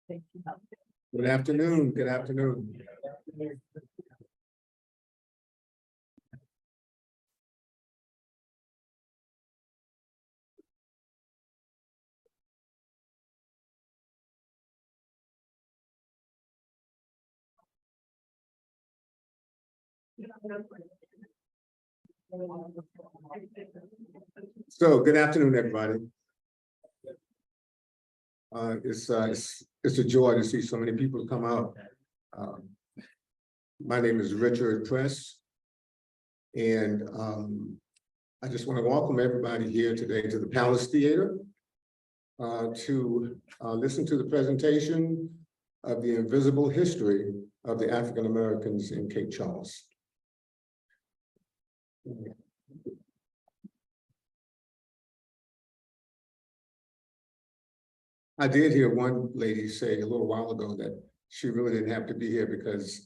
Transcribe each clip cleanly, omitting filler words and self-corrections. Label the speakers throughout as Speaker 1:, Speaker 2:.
Speaker 1: Good afternoon. Good afternoon. So, good afternoon, everybody. It's a joy to see so many people come out. My name is Richard Press, and I just want to welcome everybody here today to the Palace Theater to listen to the presentation of the invisible history of the African Americans in Cape Charles. I did hear one lady say a little while ago that she really didn't have to be here because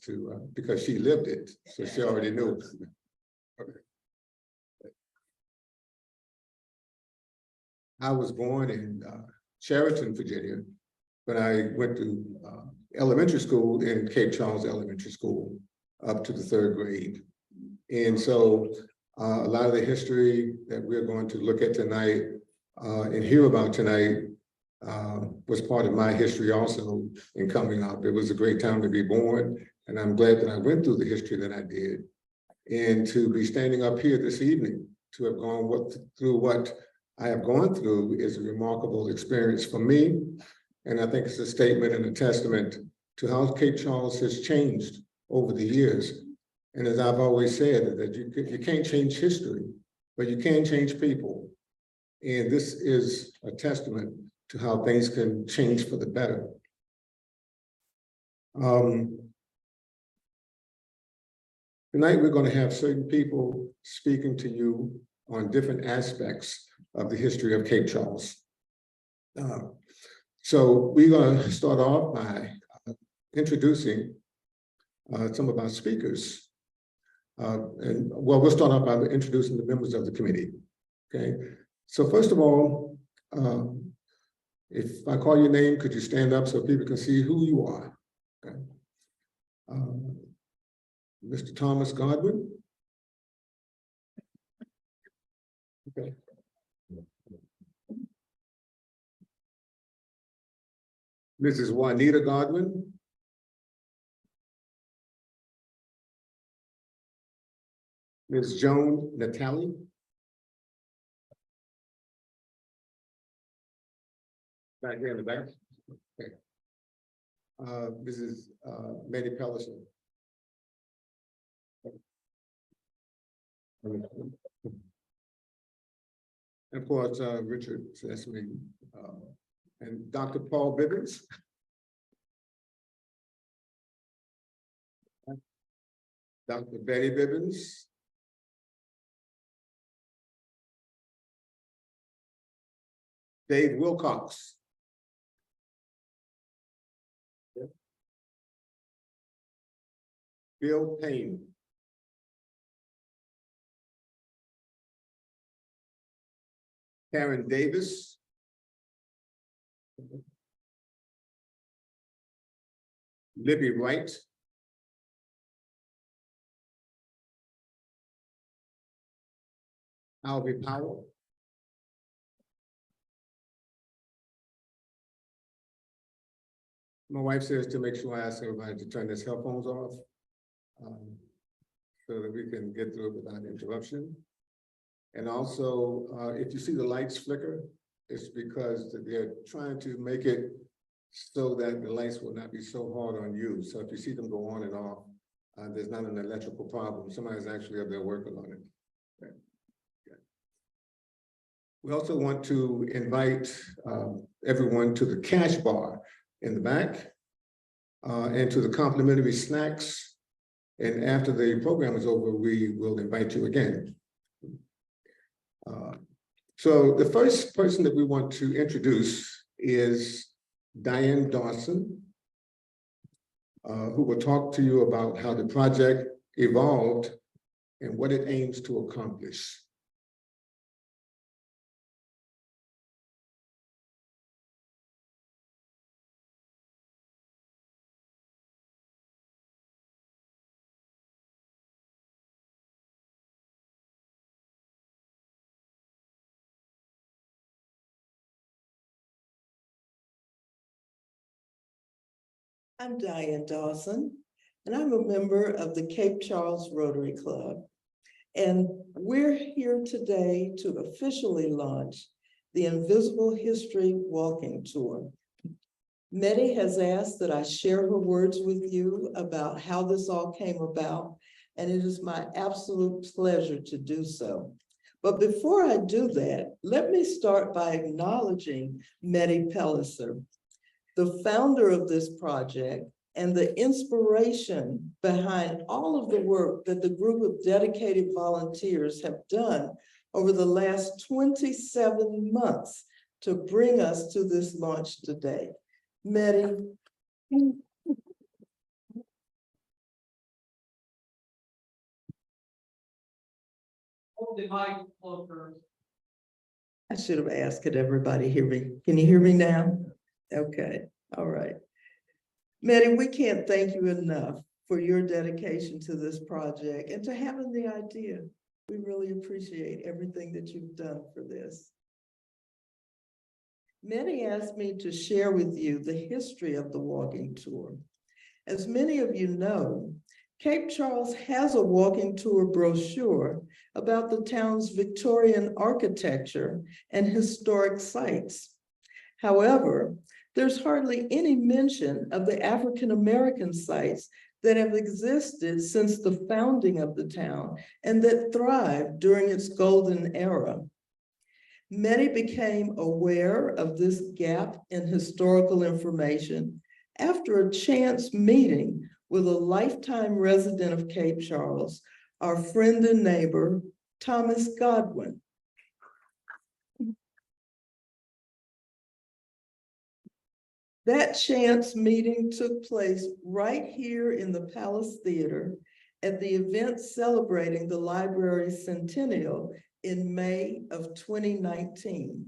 Speaker 1: she lived it, so she already knew. Okay. I was born in Chariton, Virginia, but I went to elementary school in Cape Charles Elementary School up to the 3rd grade. And so a lot of the history that we're going to look at tonight and hear about tonight was part of my history also in coming up. It was a great time to be born, and I'm glad that I went through the history that I did. And to be standing up here this evening, to have gone through what I have gone through is a remarkable experience for me. And I think it's a statement and a testament to how Cape Charles has changed over the years. And as I've always said, that you can't change history, but you can change people. And this is a testament to how things can change for the better. Tonight, we're going to have certain people speaking to you on different aspects of the history of Cape Charles. So we're going to start off by introducing some of our speakers. We'll start off by introducing the members of the committee. Okay. So first of all, if I call your name, could you stand up so people can see who you are? Okay. Mr. Thomas Godwin. Okay. Mrs. Juanita Godwin. Ms. Joan Natalie. Back here in the back. Okay. Mrs. Manny Pellison. And of course, Richard, so that's me. And Dr. Paul Bibbins. Dr. Betty Bibbins. Dave Wilcox. Bill Payne. Karen Davis. Libby Wright. Albie Powell. My wife says to make sure I ask everybody to turn their cell phones off so that we can get through it without interruption. And also, if you see the lights flicker, it's because they're trying to make it so that the lights will not be so hard on you. So if you see them go on and off, there's not an electrical problem. Somebody's actually up there working on it. Okay. Yeah. We also want to invite everyone to the cash bar in the back and to the complimentary snacks. And after the program is over, we will invite you again. So the first person that we want to introduce is Diane Dawson, who will talk to you about how the project evolved and what it aims to accomplish.
Speaker 2: I'm Diane Dawson, and I'm a member of the Cape Charles Rotary Club. And we're here today to officially launch the Invisible History Walking Tour. Medi has asked that I share her words with you about how this all came about, and it is my absolute pleasure to do so. But before I do that, let me start by acknowledging Medi Pelliser, the founder of this project and the inspiration behind all of the work that the group of dedicated volunteers have done over the last 27 months to bring us to this launch today. Medi.
Speaker 3: Hold the mic closer.
Speaker 2: I should have asked, could everybody hear me? Can you hear me now? Okay, all right. Medi, we can't thank you enough for your dedication to this project and to having the idea. We really appreciate everything that you've done for this. Medi asked me to share with you the history of the walking tour. As many of you know, Cape Charles has a walking tour brochure about the town's Victorian architecture and historic sites. However, there's hardly any mention of the African-American sites that have existed since the founding of the town and that thrived during its golden era. Medi became aware of this gap in historical information after a chance meeting with a lifetime resident of Cape Charles, our friend and neighbor, Thomas Godwin. That chance meeting took place right here in the Palace Theater at the event celebrating the library's centennial in May of 2019.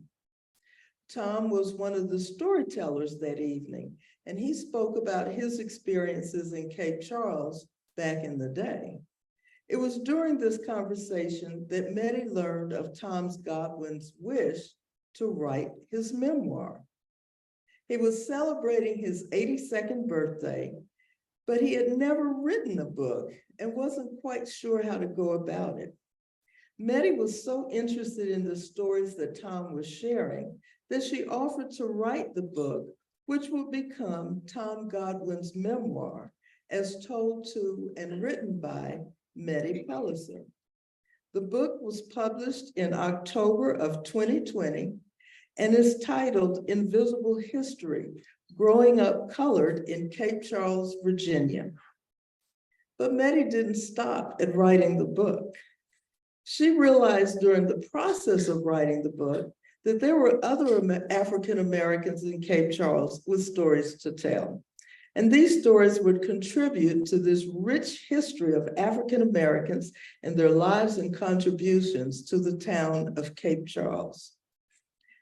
Speaker 2: Tom was one of the storytellers that evening, and he spoke about his experiences in Cape Charles back in the day. It was during this conversation that Medi learned of Thomas Godwin's wish to write his memoir. He was celebrating his 82nd birthday, but he had never written a book and wasn't quite sure how to go about it. Medi was so interested in the stories that Tom was sharing that she offered to write the book, which would become Tom Godwin's memoir, as told to and written by Medi Pelliser. The book was published in October of 2020 and is titled Invisible History, Growing Up Colored in Cape Charles, Virginia. But Medi didn't stop at writing the book. She realized during the process of writing the book that there were other African Americans in Cape Charles with stories to tell. And these stories would contribute to this rich history of African Americans and their lives and contributions to the town of Cape Charles.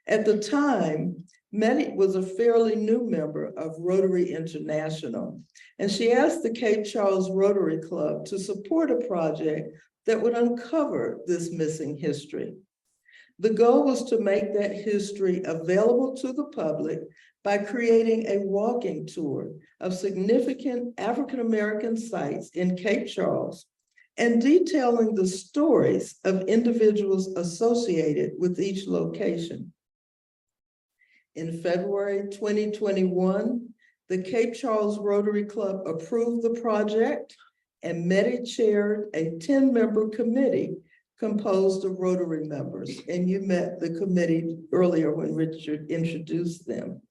Speaker 2: At the time, Medi was a fairly new member of Rotary International, and she asked the Cape Charles Rotary Club to support a project that would uncover this missing history. The goal was to make that history available to the public by creating a walking tour of significant African-American sites in Cape Charles and detailing the stories of individuals associated with each location. In February 2021, the Cape Charles Rotary Club approved the project, and Medi chaired a 10-member committee composed of Rotary members. And you met the committee earlier when Richard introduced them.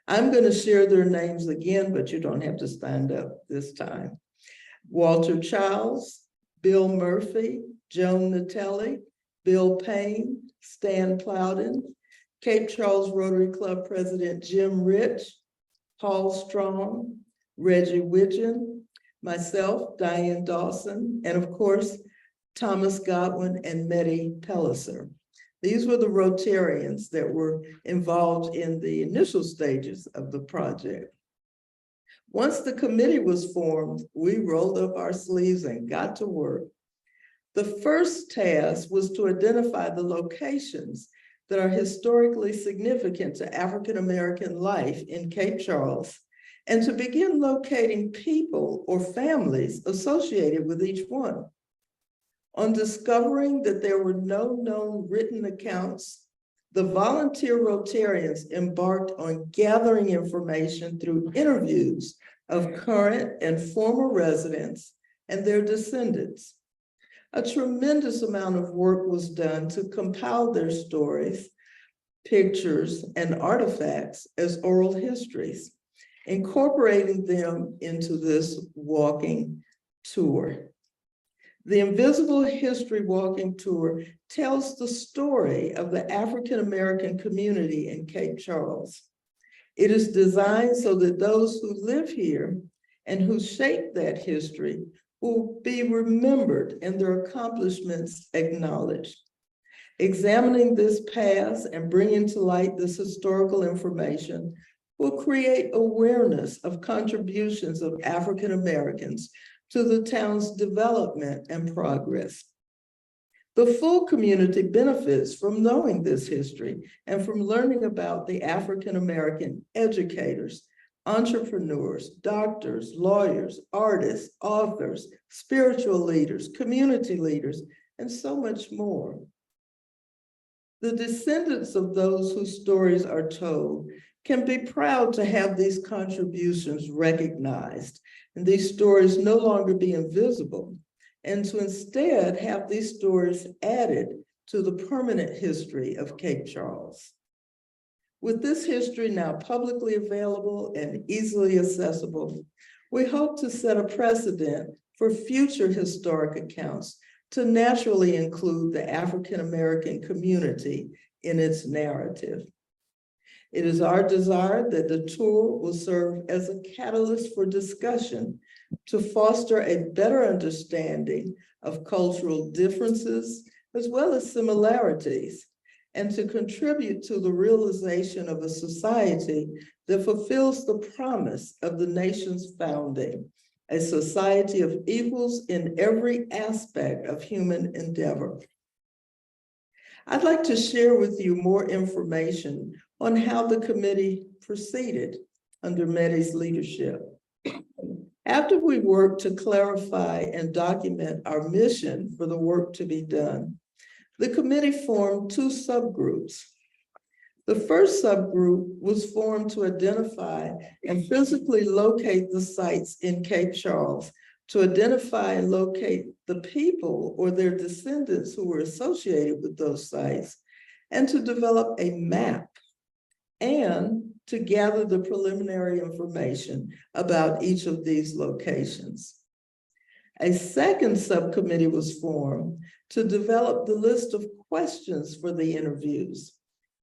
Speaker 2: I'm going to share their names again, but you don't have to stand up this time. Walter Childs, Bill Murphy, Joan Natelli, Bill Payne, Stan Plowden, Cape Charles Rotary Club President Jim Rich, Paul Strong, Reggie Widgeon, myself, Diane Dawson, and of course, Thomas Godwin and Medi Pelliser. These were the Rotarians that were involved in the initial stages of the project. Once the committee was formed, we rolled up our sleeves and got to work. The first task was to identify the locations that are historically significant to African-American life in Cape Charles and to begin locating people or families associated with each one. On discovering that there were no known written accounts, the volunteer Rotarians embarked on gathering information through interviews of current and former residents and their descendants. A tremendous amount of work was done to compile their stories, pictures, and artifacts as oral histories, incorporating them into this walking tour. The Invisible History Walking Tour tells the story of the African American community in Cape Charles. It is designed so that those who live here and who shaped that history will be remembered and their accomplishments acknowledged. Examining this past and bringing to light this historical information will create awareness of contributions of African Americans to the town's development and progress. The full community benefits from knowing this history and from learning about the African American educators, entrepreneurs, doctors, lawyers, artists, authors, spiritual leaders, community leaders, and so much more. The descendants of those whose stories are told can be proud to have these contributions recognized and these stories no longer be invisible, and to instead have these stories added to the permanent history of Cape Charles. With this history now publicly available and easily accessible, we hope to set a precedent for future historic accounts to naturally include the African American community in its narrative. It is our desire that the tour will serve as a catalyst for discussion to foster a better understanding of cultural differences as well as similarities, and to contribute to the realization of a society that fulfills the promise of the nation's founding, a society of equals in every aspect of human endeavor. I'd like to share with you more information on how the committee proceeded under Medi's leadership. After we worked to clarify and document our mission for the work to be done, the committee formed two subgroups. The first subgroup was formed to identify and physically locate the sites in Cape Charles, to identify and locate the people or their descendants who were associated with those sites, and to develop a map and to gather the preliminary information about each of these locations. A second subcommittee was formed to develop the list of questions for the interviews.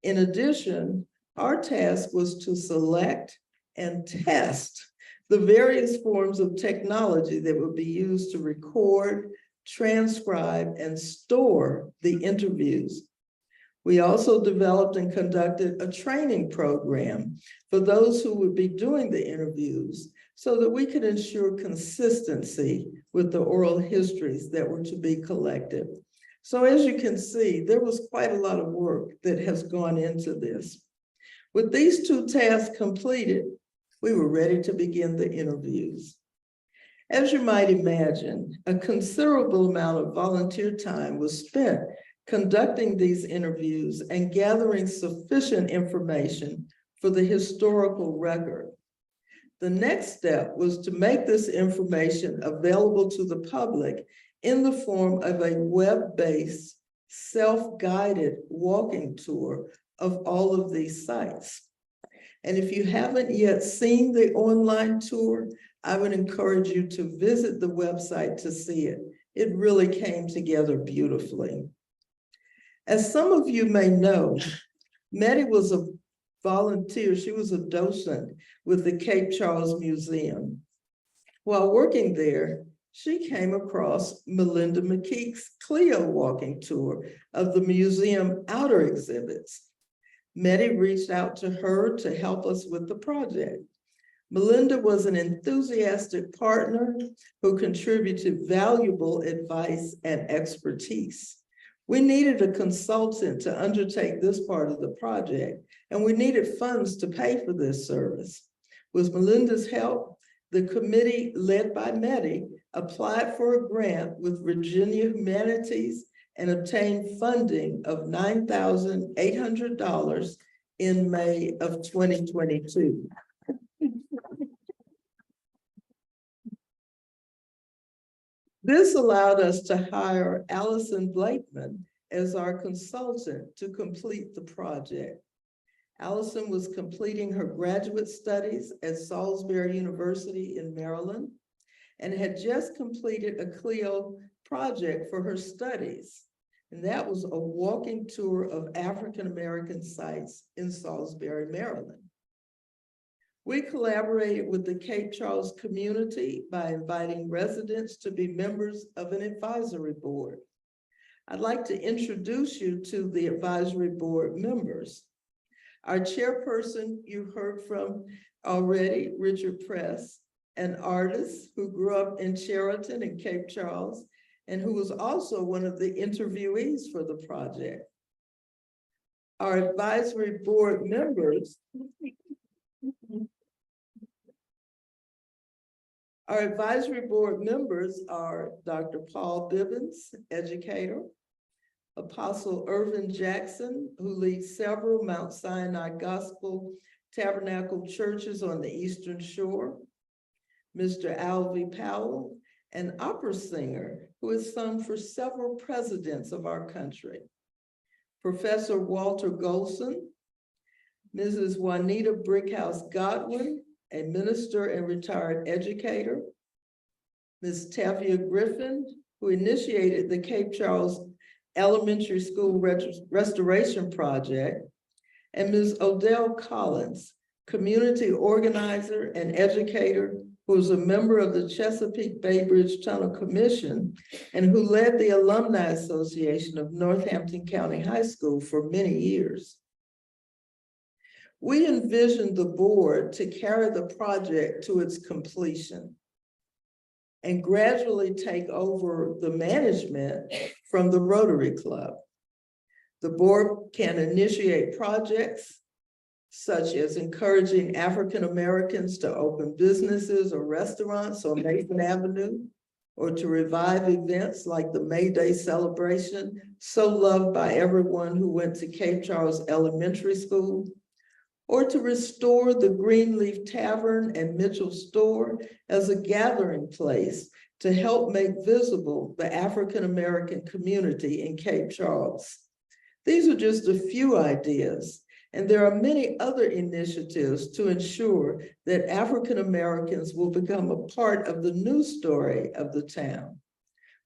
Speaker 2: In addition, our task was to select and test the various forms of technology that would be used to record, transcribe, and store the interviews. We also developed and conducted a training program for those who would be doing the interviews so that we could ensure consistency with the oral histories that were to be collected. So as you can see, there was quite a lot of work that has gone into this. With these two tasks completed, we were ready to begin the interviews. As you might imagine, a considerable amount of volunteer time was spent conducting these interviews and gathering sufficient information for the historical record. The next step was to make this information available to the public in the form of a web-based, self-guided walking tour of all of these sites. And if you haven't yet seen the online tour, I would encourage you to visit the website to see it. It really came together beautifully. As some of you may know, Medi was a volunteer. She was a docent with the Cape Charles Museum. While working there, she came across Melinda McKeek's Clio walking tour of the museum outer exhibits. Medi reached out to her to help us with the project. Melinda was an enthusiastic partner who contributed valuable advice and expertise. We needed a consultant to undertake this part of the project, and we needed funds to pay for this service. With Melinda's help, the committee led by Medi applied for a grant with Virginia Humanities and obtained funding of $9,800 in May of 2022. This allowed us to hire Allison Blakeman as our consultant to complete the project. Allison was completing her graduate studies at Salisbury University in Maryland and had just completed a CLEO project for her studies. And that was a walking tour of African-American sites in Salisbury, Maryland. We collaborated with the Cape Charles community by inviting residents to be members of an advisory board. I'd like to introduce you to the advisory board members. Our chairperson, you heard from already, Richard Press, an artist who grew up in Sheraton and Cape Charles, and who was also one of the interviewees for the project. Our advisory board members are Dr. Paul Bibbins, educator, Apostle Irvin Jackson, who leads several Mount Sinai Gospel Tabernacle churches on the Eastern Shore, Mr. Alvy Powell, an opera singer who has sung for several presidents of our country, Professor Walter Golson, Mrs. Juanita Brickhouse Godwin, a minister and retired educator, Ms. Tavia Griffin, who initiated the Cape Charles Elementary School Restoration Project, and Ms. Odell Collins, community organizer and educator who is a member of the Chesapeake Bay Bridge Tunnel Commission and who led the Alumni Association of Northampton County High School for many years. We envisioned the board to carry the project to its completion and gradually take over the management from the Rotary Club. The board can initiate projects such as encouraging African Americans to open businesses or restaurants on Mason Avenue, or to revive events like the May Day celebration, so loved by everyone who went to Cape Charles Elementary School, or to restore the Greenleaf Tavern and Mitchell Store as a gathering place to help make visible the African American community in Cape Charles. These are just a few ideas, and there are many other initiatives to ensure that African Americans will become a part of the news story of the town.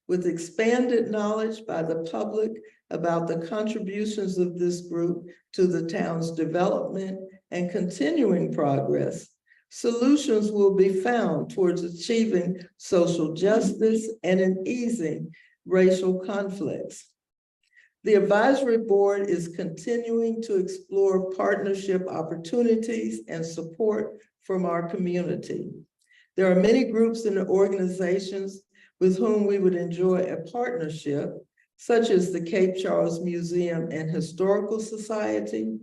Speaker 2: With expanded knowledge by the public about the contributions of this group to the town's development and continuing progress, solutions will be found towards achieving social justice and in easing racial conflicts. The advisory board is continuing to explore partnership opportunities and support from our community. There are many groups and organizations with whom we would enjoy a partnership, such as the Cape Charles Museum and Historical Society,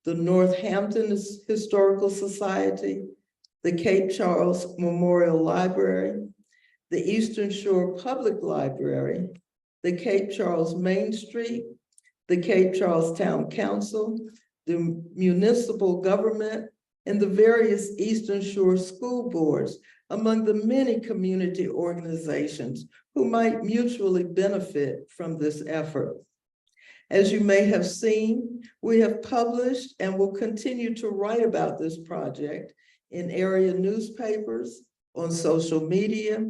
Speaker 2: the Northampton Historical Society, the Cape Charles Memorial Library, the Eastern Shore Public Library, the Cape Charles Main Street, the Cape Charles Town Council, the municipal government, and the various Eastern Shore school boards, among the many community organizations who might mutually benefit from this effort. As you may have seen, we have published and will continue to write about this project in area newspapers, on social media,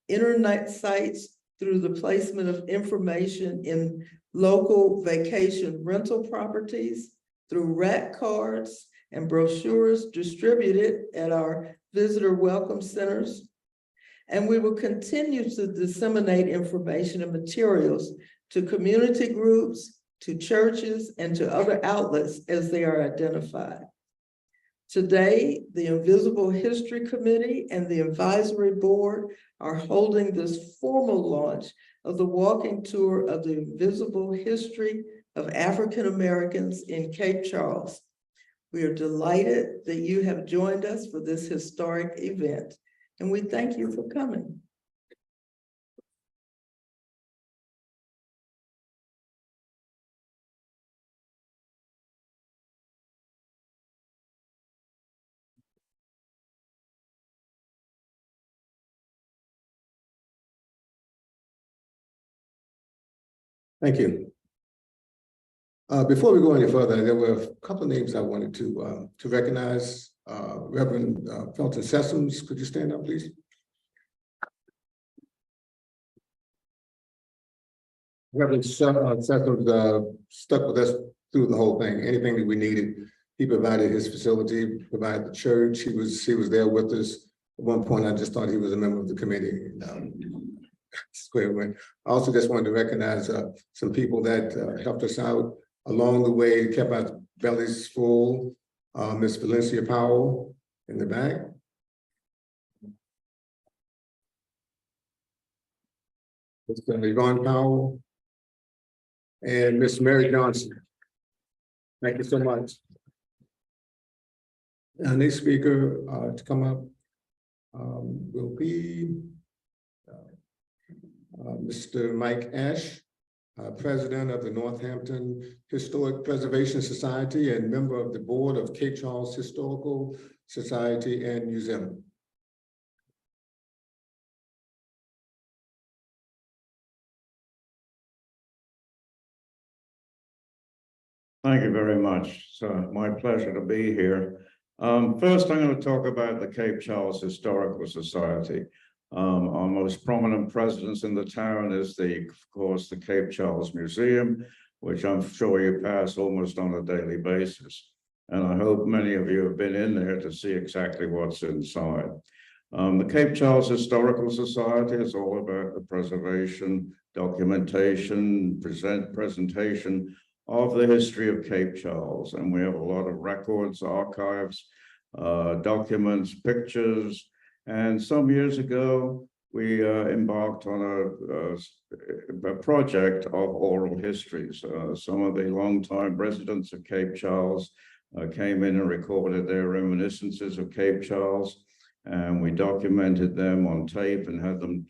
Speaker 2: internet sites, through the placement of information in local vacation rental properties, through rack cards and brochures distributed at our visitor welcome centers. And we will continue to disseminate information and materials to community groups, to churches, and to other outlets as they are identified. Today, the Invisible History Committee and the Advisory Board are holding this formal launch of the walking tour of the invisible history of African Americans in Cape Charles. We are delighted that you have joined us for this historic event, and we thank you for coming.
Speaker 1: Thank you. Before we go any further, there were a couple of names I wanted to recognize. Reverend Felton Sessoms, could you stand up, please? Reverend Sessoms stuck with us through the whole thing. Anything that we needed, he provided his facility, provided the church. He was there with us. At one point, I just thought he was a member of the committee. Square went. I also just wanted to recognize some people that helped us out along the way, kept our bellies full. Miss Valencia Powell in the back. Mr. Yvonne Powell. And Miss Mary Johnson. Thank you so much. Our next speaker to come up will be Mr. Mike Ash, President of the Northampton Historic Preservation Society and member of the board of Cape Charles Historical Society and Museum.
Speaker 4: Thank you very much. It's my pleasure to be here. First, I'm going to talk about the Cape Charles Historical Society. Our most prominent presence in the town is of course, the Cape Charles Museum, which I'm sure you pass almost on a daily basis. And I hope many of you have been in there to see exactly what's inside. The Cape Charles Historical Society is all about the preservation, documentation, presentation of the history of Cape Charles. And we have a lot of records, archives, documents, pictures. And some years ago, we embarked on a project of oral histories. Some of the longtime residents of Cape Charles came in and recorded their reminiscences of Cape Charles, and we documented them on tape and had them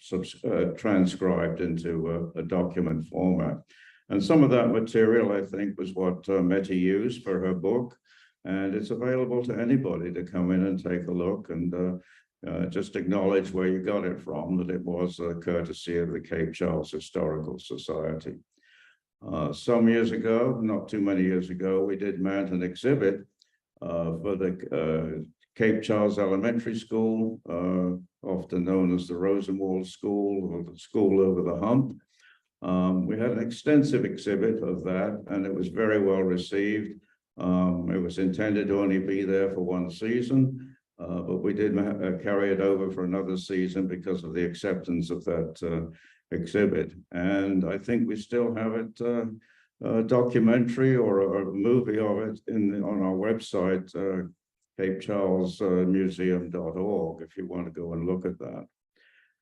Speaker 4: transcribed into a document format. And some of that material, I think, was what Meti used for her book, and it's available to anybody to come in and take a look and just acknowledge where you got it from, that it was courtesy of the Cape Charles Historical Society. Some years ago, not too many years ago, we did mount an exhibit for the Cape Charles Elementary School, often known as the Rosenwald School or the School Over the Hump. We had an extensive exhibit of that, and it was very well received. It was intended to only be there for one season, but we did carry it over for another season because of the acceptance of that exhibit. And I think we still have it, a documentary or a movie of it on our website, capecharlesmuseum.org, if you want to go and look at that.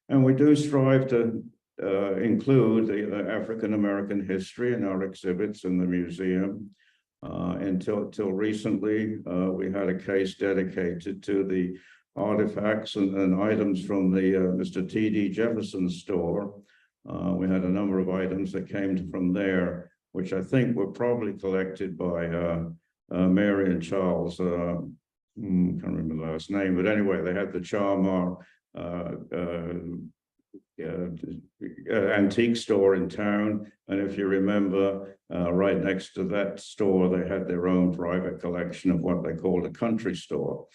Speaker 4: And we do strive to include the African-American history in our exhibits in the museum. Until recently, we had a case dedicated to the artifacts and items from the Mr. T.D. Jefferson store. We had a number of items that came from there, which I think were probably collected by Mary and Charles, can't remember the last name, but anyway, they had the Charmar antique store in town, and if you remember, right next to that store they had their own private collection of what they called a country store.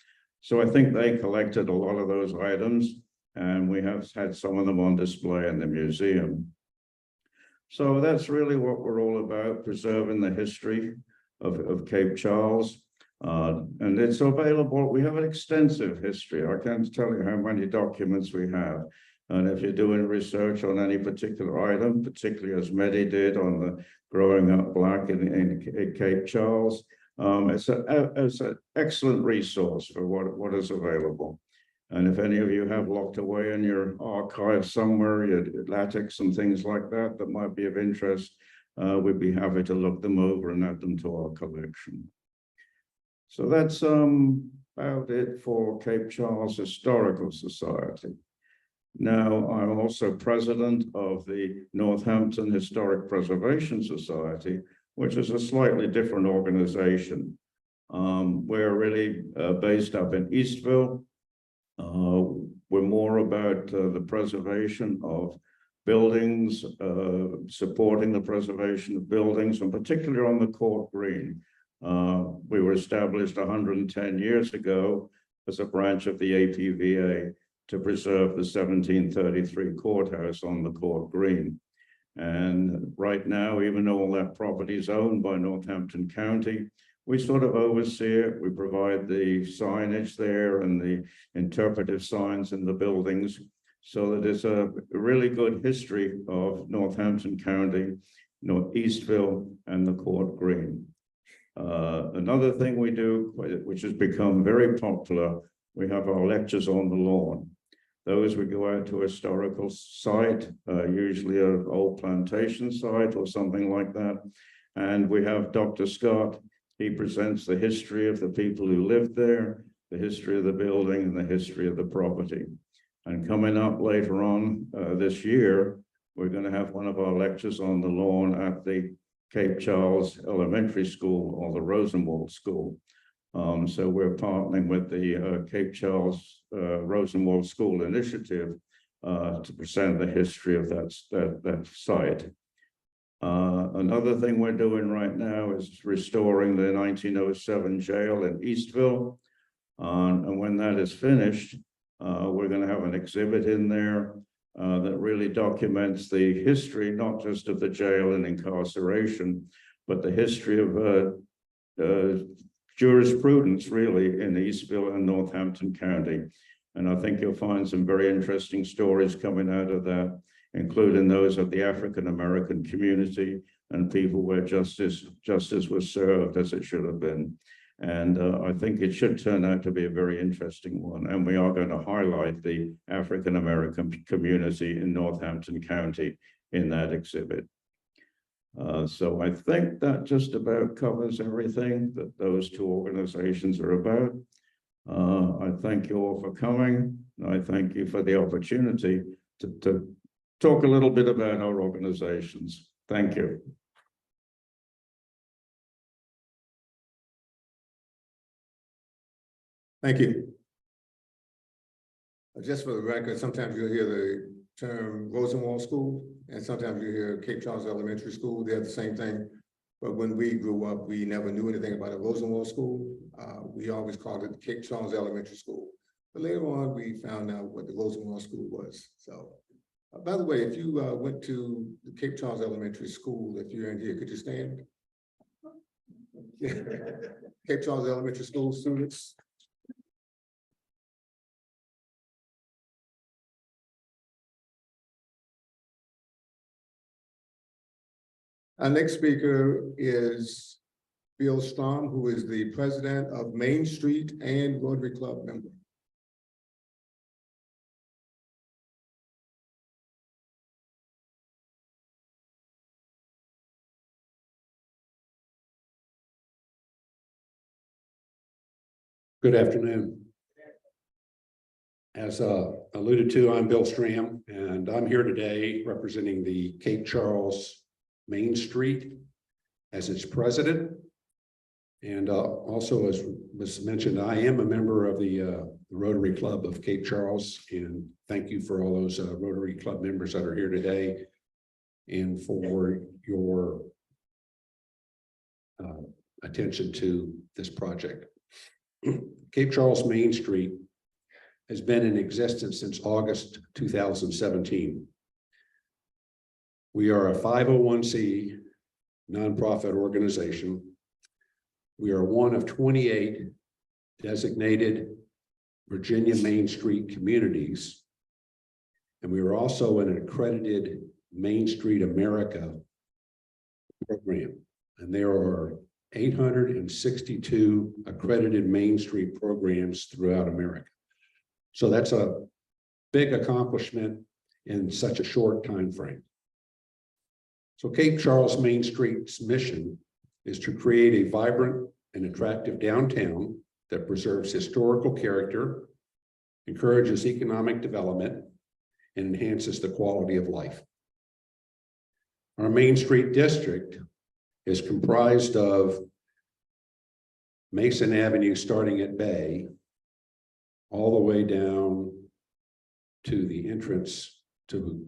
Speaker 4: So I think they collected a lot of those items, and we have had some of them on display in the museum. So that's really what we're all about, preserving the history of Cape Charles. And it's available. We have an extensive history. I can't tell you how many documents we have. And if you're doing research on any particular item, particularly as Medi did on the growing up Black in Cape Charles, it's an excellent resource for what is available. And if any of you have locked away in your archive somewhere, your latex and things like that, that might be of interest, we'd be happy to look them over and add them to our collection. So that's about it for Cape Charles Historical Society. Now, I'm also president of the Northampton Historic Preservation Society, which is a slightly different organization. We're really based up in Eastville. We're more about the preservation of buildings, supporting the preservation of buildings, and particularly on the Court Green. We were established 110 years ago as a branch of the APVA to preserve the 1733 courthouse on the Court Green. And right now, even though all that property is owned by Northampton County, we sort of oversee it. We provide the signage there and the interpretive signs in the buildings, so that it's a really good history of Northampton County, Eastville, and the Court Green. Another thing we do, which has become very popular, we have our lectures on the lawn. Those we go out to a historical site, usually an old plantation site or something like that. And we have Dr. Scott. He presents the history of the people who lived there, the history of the building, and the history of the property. And coming up later on this year, we're going to have one of our lectures on the lawn at the Cape Charles Elementary School or the Rosenwald School. So we're partnering with the Cape Charles Rosenwald School Initiative to present the history of that site. Another thing we're doing right now is restoring the 1907 jail in Eastville. And when that is finished, we're going to have an exhibit in there that really documents the history, not just of the jail and incarceration, but the history of jurisprudence really in Eastville and Northampton County. And I think you'll find some very interesting stories coming out of that, including those of the African-American community and people where justice was served as it should have been. And I think it should turn out to be a very interesting one. And we are going to highlight the African-American community in Northampton County in that exhibit. So I think that just about covers everything that those two organizations are about. I thank you all for coming. I thank you for the opportunity to talk a little bit about our organizations. Thank you.
Speaker 1: Thank you. Just for the record, sometimes you'll hear the term Rosenwald School, and sometimes you hear Cape Charles Elementary School. They're the same thing. But when we grew up, we never knew anything about a Rosenwald School. We always called it Cape Charles Elementary School. But later on, we found out what the Rosenwald School was. So, by the way, if you went to the Cape Charles Elementary School, if you're in here, could you stand? Cape Charles Elementary School students. Our next speaker is Bill Strom, who is the president of Main Street and Rotary Club member.
Speaker 5: Good afternoon. As alluded to, I'm Bill Stram, and I'm here today representing the Cape Charles Main Street as its president. And also, as was mentioned, I am a member of the Rotary Club of Cape Charles, and thank you for all those Rotary Club members that are here today and for your attention to this project. Cape Charles Main Street has been in existence since August 2017. We are a 501c nonprofit organization. We are one of 28 designated Virginia Main Street communities. And we are also an accredited Main Street America program. And there are 862 accredited Main Street programs throughout America. So that's a big accomplishment in such a short time frame. So Cape Charles Main Street's mission is to create a vibrant an attractive downtown that preserves historical character, encourages economic development, and enhances the quality of life. Our Main Street district is comprised of Mason Avenue starting at Bay, all the way down to the entrance to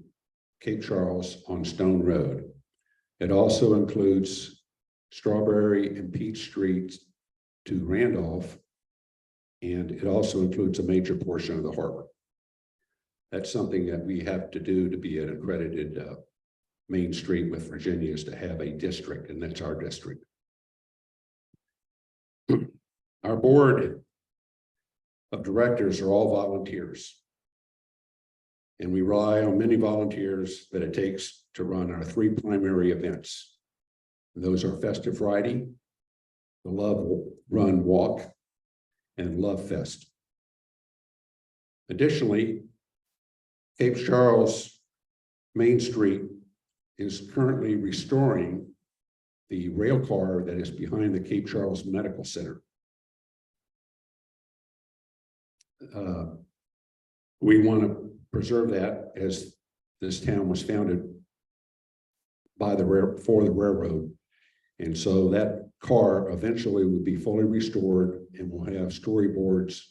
Speaker 5: Cape Charles on Stone Road. It also includes Strawberry and Peach Streets to Randolph, and it also includes a major portion of the harbor. That's something that we have to do to be an accredited Main Street with Virginia, is to have a district, and that's our district. Our board of directors are all volunteers, and we rely on many volunteers that it takes to run our three primary events. And those are Festive Friday, the Love Run Walk, and Love Fest. Additionally, Cape Charles Main Street is currently restoring the rail car that is behind the Cape Charles Medical Center. We want to preserve that, as this town was founded by for the railroad. And so that car eventually would be fully restored, and we'll have storyboards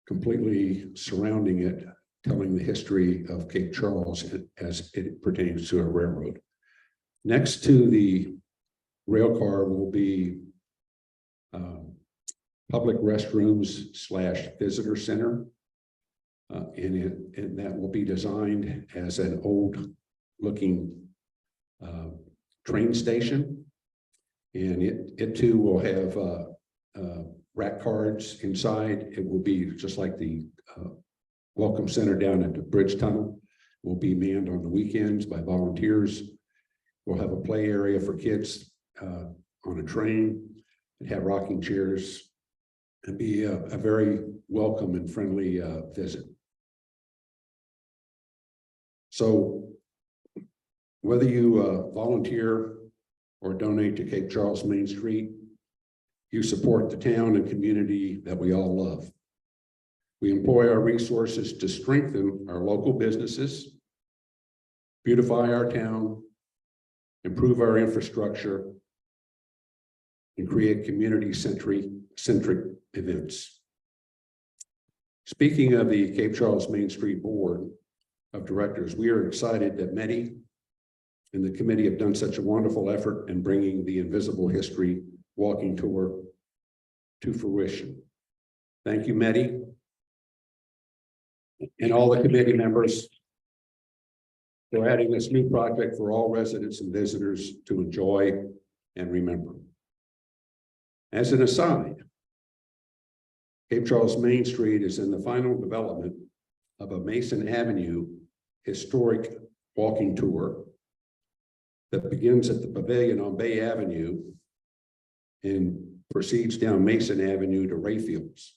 Speaker 5: completely surrounding it, telling the history of Cape Charles as it pertains to a railroad. Next to the rail car will be public restrooms / visitor center. And that will be designed as an old looking train station. And it too will have rack cards inside. It will be just like the Welcome Center down at the Bridge Tunnel. Will be manned on the weekends by volunteers. We'll have a play area for kids on a train, and have rocking chairs, and be a very welcome and friendly visit. So whether you volunteer or donate to Cape Charles Main Street, you support the town and community that we all love. We employ our resources to strengthen our local businesses, beautify our town, improve our infrastructure, and create community-centric events. Speaking of the Cape Charles Main Street Board of Directors, we are excited that Medi and the committee have done such a wonderful effort in bringing the Invisible History walking tour to fruition. Thank you, Medi, and all the committee members for adding this new project for all residents and visitors to enjoy and remember. As an aside, Cape Charles Main Street is in the final development of a Mason Avenue historic walking tour that begins at the pavilion on Bay Avenue and proceeds down Mason Avenue to Rayfields.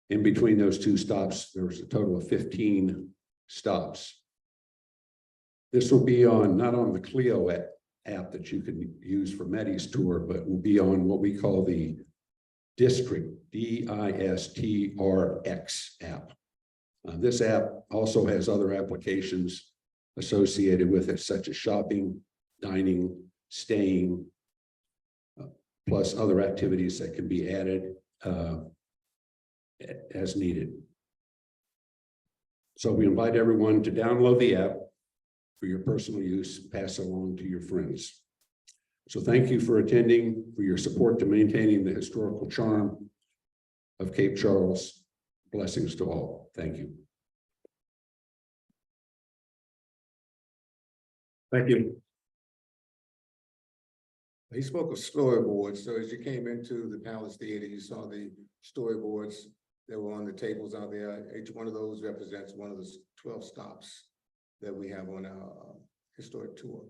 Speaker 5: In between those two stops, there's a total of 15 stops. This will be on, not on the Clio app that you can use for Medi's tour, but will be on what we call the District, DISTRX app. This app also has other applications associated with it, such as shopping, dining, staying, plus other activities that can be added as needed. So we invite everyone to download the app for your personal use, pass it along to your friends. So thank you for attending, for your support to maintaining the historical charm of Cape Charles. Blessings to all. Thank you. Thank you.
Speaker 1: He spoke of storyboards. So as you came into the Palace Theater, you saw the storyboards that were on the tables out there. Each one of those represents one of the 12 stops that we have on our historic tour.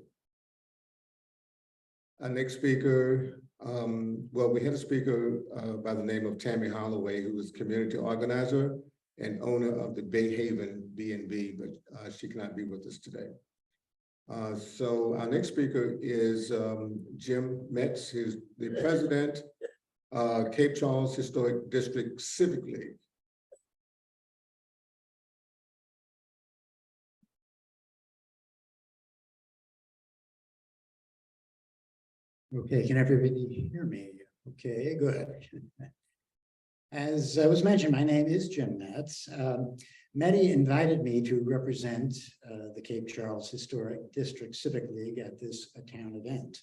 Speaker 1: Our next speaker, well, we had a speaker by the name of Tammy Holloway, who is community organizer and owner of the Bay Haven B&B, but she cannot be with us today. So our next speaker is Jim Metz, who's the president Cape Charles Historic District Civic League.
Speaker 6: Okay, can everybody hear me? Okay, good. As was mentioned, my name is Jim Metz. Mehdi invited me to represent the Cape Charles Historic District Civic League at this town event.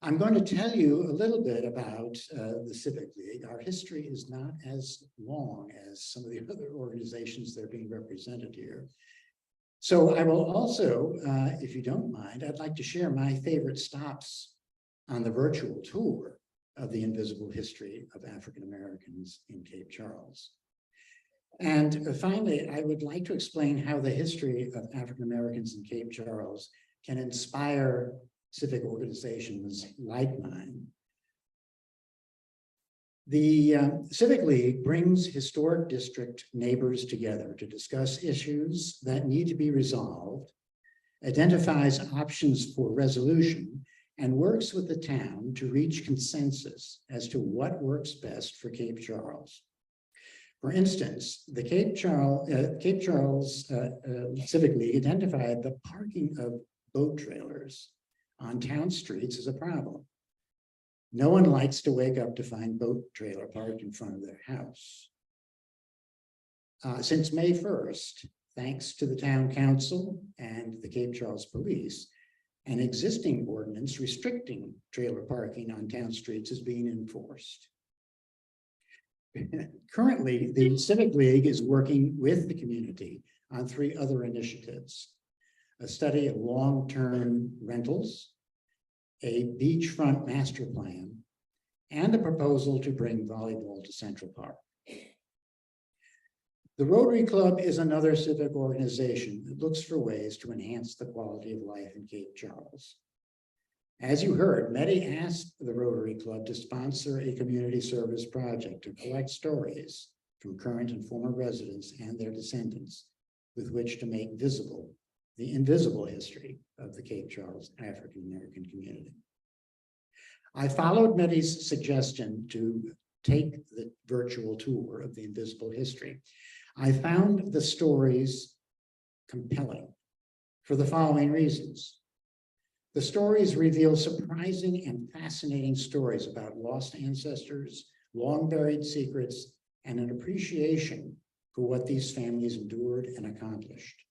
Speaker 6: I'm going to tell you a little bit about the Civic League. Our history is not as long as some of the other organizations that are being represented here. So I will also, if you don't mind, I'd like to share my favorite stops on the virtual tour of the invisible history of African Americans in Cape Charles. And finally, I would like to explain how the history of African Americans in Cape Charles can inspire civic organizations like mine. The Civic League brings historic district neighbors together to discuss issues that need to be resolved, identifies options for resolution, and works with the town to reach consensus as to what works best for Cape Charles. For instance, the Cape Charles Civic League identified the parking of boat trailers on town streets as a problem. No one likes to wake up to find boat trailer parked in front of their house. Since May 1st, thanks to the town council and the Cape Charles Police, an existing ordinance restricting trailer parking on town streets is being enforced. Currently, the Civic League is working with the community on 3 other initiatives: a study of long-term rentals, a beachfront master plan, and a proposal to bring volleyball to Central Park. The Rotary Club is another civic organization that looks for ways to enhance the quality of life in Cape Charles. As you heard, Mehdi asked the Rotary Club to sponsor a community service project to collect stories from current and former residents and their descendants with which to make visible the invisible history of the Cape Charles African American community. I followed Mehdi's suggestion to take the virtual tour of the invisible history. I found the stories compelling for the following reasons. The stories reveal surprising and fascinating stories about lost ancestors, long buried secrets, and an appreciation for what these families endured and accomplished.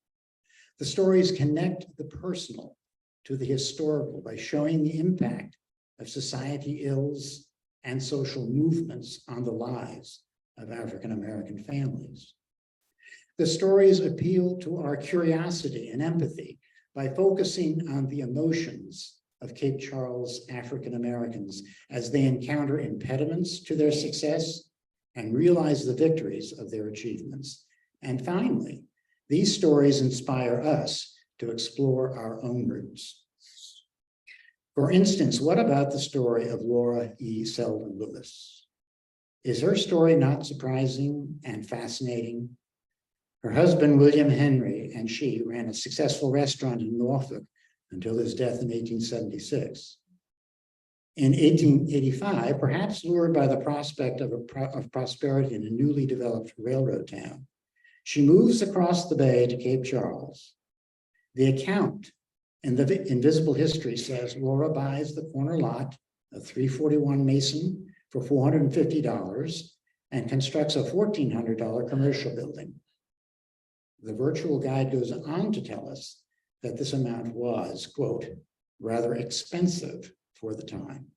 Speaker 6: The stories connect the personal to the historical by showing the impact of society ills and social movements on the lives of African American families. The stories appeal to our curiosity and empathy by focusing on the emotions of Cape Charles African Americans as they encounter impediments to their success and realize the victories of their achievements. And finally, these stories inspire us to explore our own roots. For instance, what about the story of Laura E. Selden Lewis? Is her story not surprising and fascinating? Her husband, William Henry, and she ran a successful restaurant in Norfolk until his death in 1876. In 1885, perhaps lured by the prospect of prosperity in a newly developed railroad town, she moves across the bay to Cape Charles. The account in the invisible history says Laura buys the corner lot of 341 Mason for $450 and constructs a $1,400 commercial building. The virtual guide goes on to tell us that this amount was, quote, rather expensive for the time.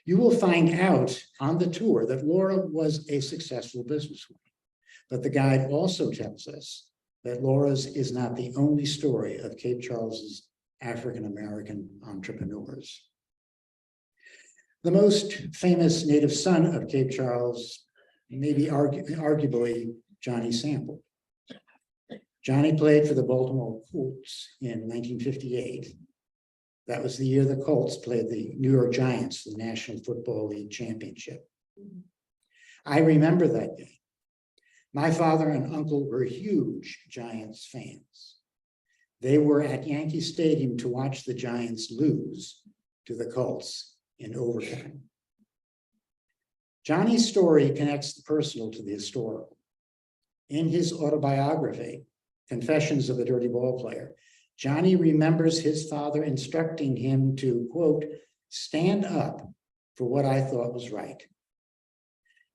Speaker 6: You will find out on the tour that Laura was a successful businesswoman, but the guide also tells us that Laura's is not the only story of Cape Charles's African-American entrepreneurs. The most famous native son of Cape Charles may be arguably Johnny Sample. Johnny played for the Baltimore Colts in 1958. That was the year the Colts played the New York Giants, the National Football League championship. I remember that game. My father and uncle were huge Giants fans. They were at Yankee Stadium to watch the Giants lose to the Colts in overtime. Johnny's story connects the personal to the historical. In his autobiography, Confessions of a Dirty Ball Player, Johnny remembers his father instructing him to, quote, stand up for what I thought was right.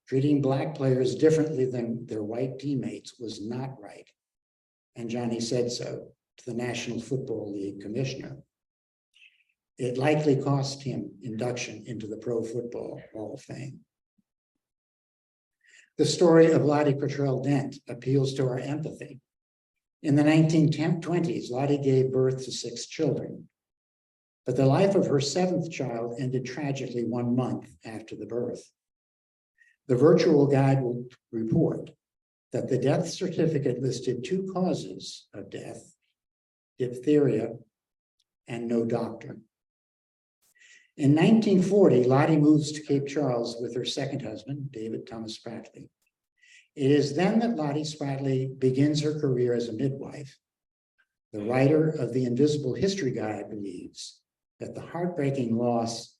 Speaker 6: Treating Black players differently than their white teammates was not right. And Johnny said so to the National Football League commissioner. It likely cost him induction into the Pro Football Hall of Fame. The story of Lottie Cottrell Dent appeals to our empathy. In the 1920s, Lottie gave birth to 6 children, but the life of her 7th child ended tragically 1 month after the birth. The virtual guide will report that the death certificate listed 2 causes of death: diphtheria and no doctor. In 1940, Lottie moves to Cape Charles with her 2nd husband, David Thomas Spratley. It is then that Lottie Spratley begins her career as a midwife. The writer of the Invisible History Guide believes that the heartbreaking loss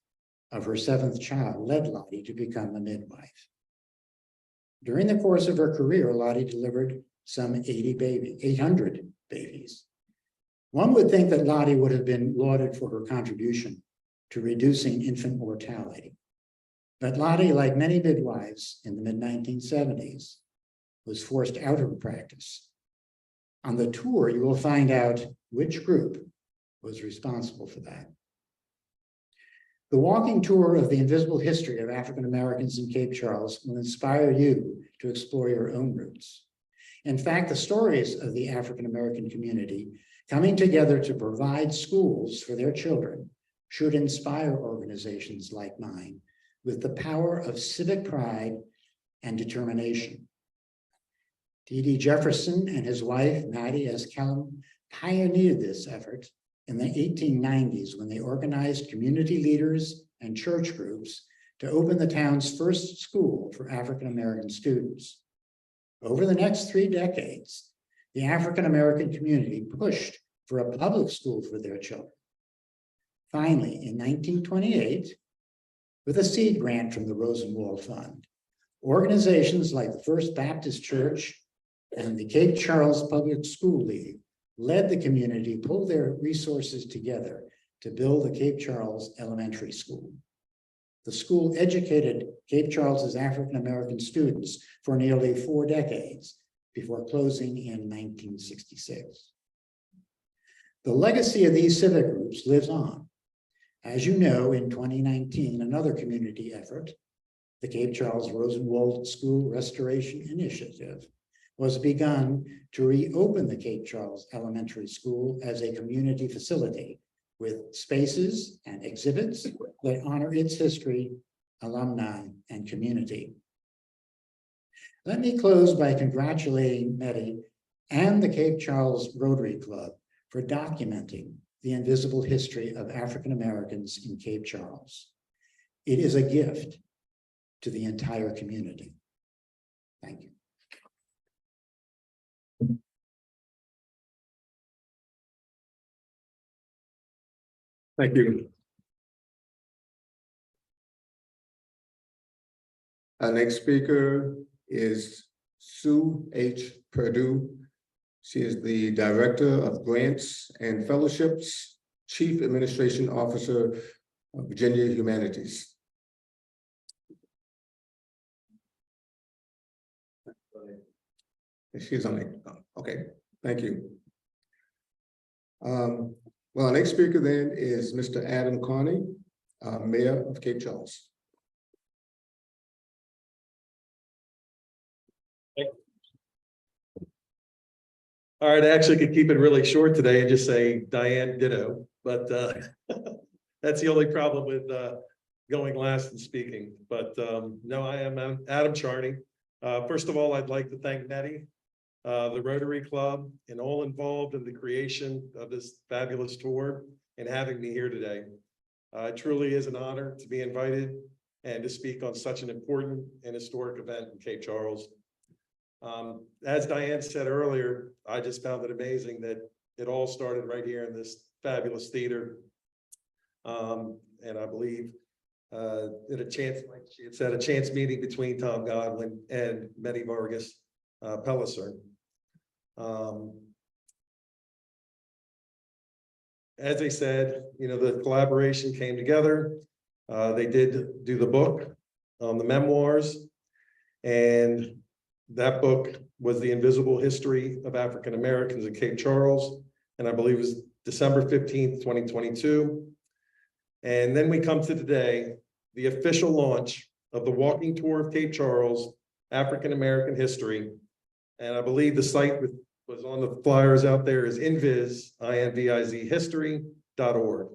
Speaker 6: of her 7th child led Lottie to become a midwife. During the course of her career, Lottie delivered some 800 babies. One would think that Lottie would have been lauded for her contribution to reducing infant mortality. But Lottie, like many midwives in the mid-1970s, was forced out of practice. On the tour, you will find out which group was responsible for that. The walking tour of the invisible history of African Americans in Cape Charles will inspire you to explore your own roots. In fact, the stories of the African American community coming together to provide schools for their children should inspire organizations like mine with the power of civic pride and determination. T.D. Jefferson and his wife, Maddie S. Kellum, pioneered this effort in the 1890s when they organized community leaders and church groups to open the town's first school for African American students. Over the next 3 decades, the African American community pushed for a public school for their children. Finally, in 1928, with a seed grant from the Rosenwald Fund, organizations like the First Baptist Church and the Cape Charles Public School League led the community, pulled their resources together to build the Cape Charles Elementary School. The school educated Cape Charles's African American students for nearly 4 decades before closing in 1966. The legacy of these civic groups lives on. As you know, in 2019, another community effort, the Cape Charles Rosenwald School Restoration Initiative, was begun to reopen the Cape Charles Elementary School as a community facility with spaces and exhibits that honor its history, alumni, and community. Let me close by congratulating Medi and the Cape Charles Rotary Club for documenting the invisible history of African Americans in Cape Charles. It is a gift to the entire community. Thank you.
Speaker 1: Thank you. Our next speaker is Sue H. Perdue. She is the Director of Grants and Fellowships, Chief Administration Officer of Virginia Humanities. She's on it. Okay, thank you. Well, our next speaker then is Mr. Adam Carney, Mayor of Cape Charles.
Speaker 7: All right, I actually could keep it really short today and just say Diane ditto, but that's the only problem with going last and speaking. But no, I am Adam Charney. First of all, I'd like to thank Nettie, the Rotary Club, and all involved in the creation of this fabulous tour and having me here today. It truly is an honor to be invited and to speak on such an important and historic event in Cape Charles. As Diane said earlier, I just found it amazing that it all started right here in this fabulous theater. And I believe at a chance, like she had said, a chance meeting between Tom Godwin and Betty Vargas Pellicer. As I said, you know, the collaboration came together. They did do the book, the memoirs, and that book was The Invisible History of African Americans at Cape Charles, and I believe it was December 15th, 2022. And then we come to today, the official launch of the Walking Tour of Cape Charles, African American History. And I believe the site was on the flyers out there is INVIZ history.org.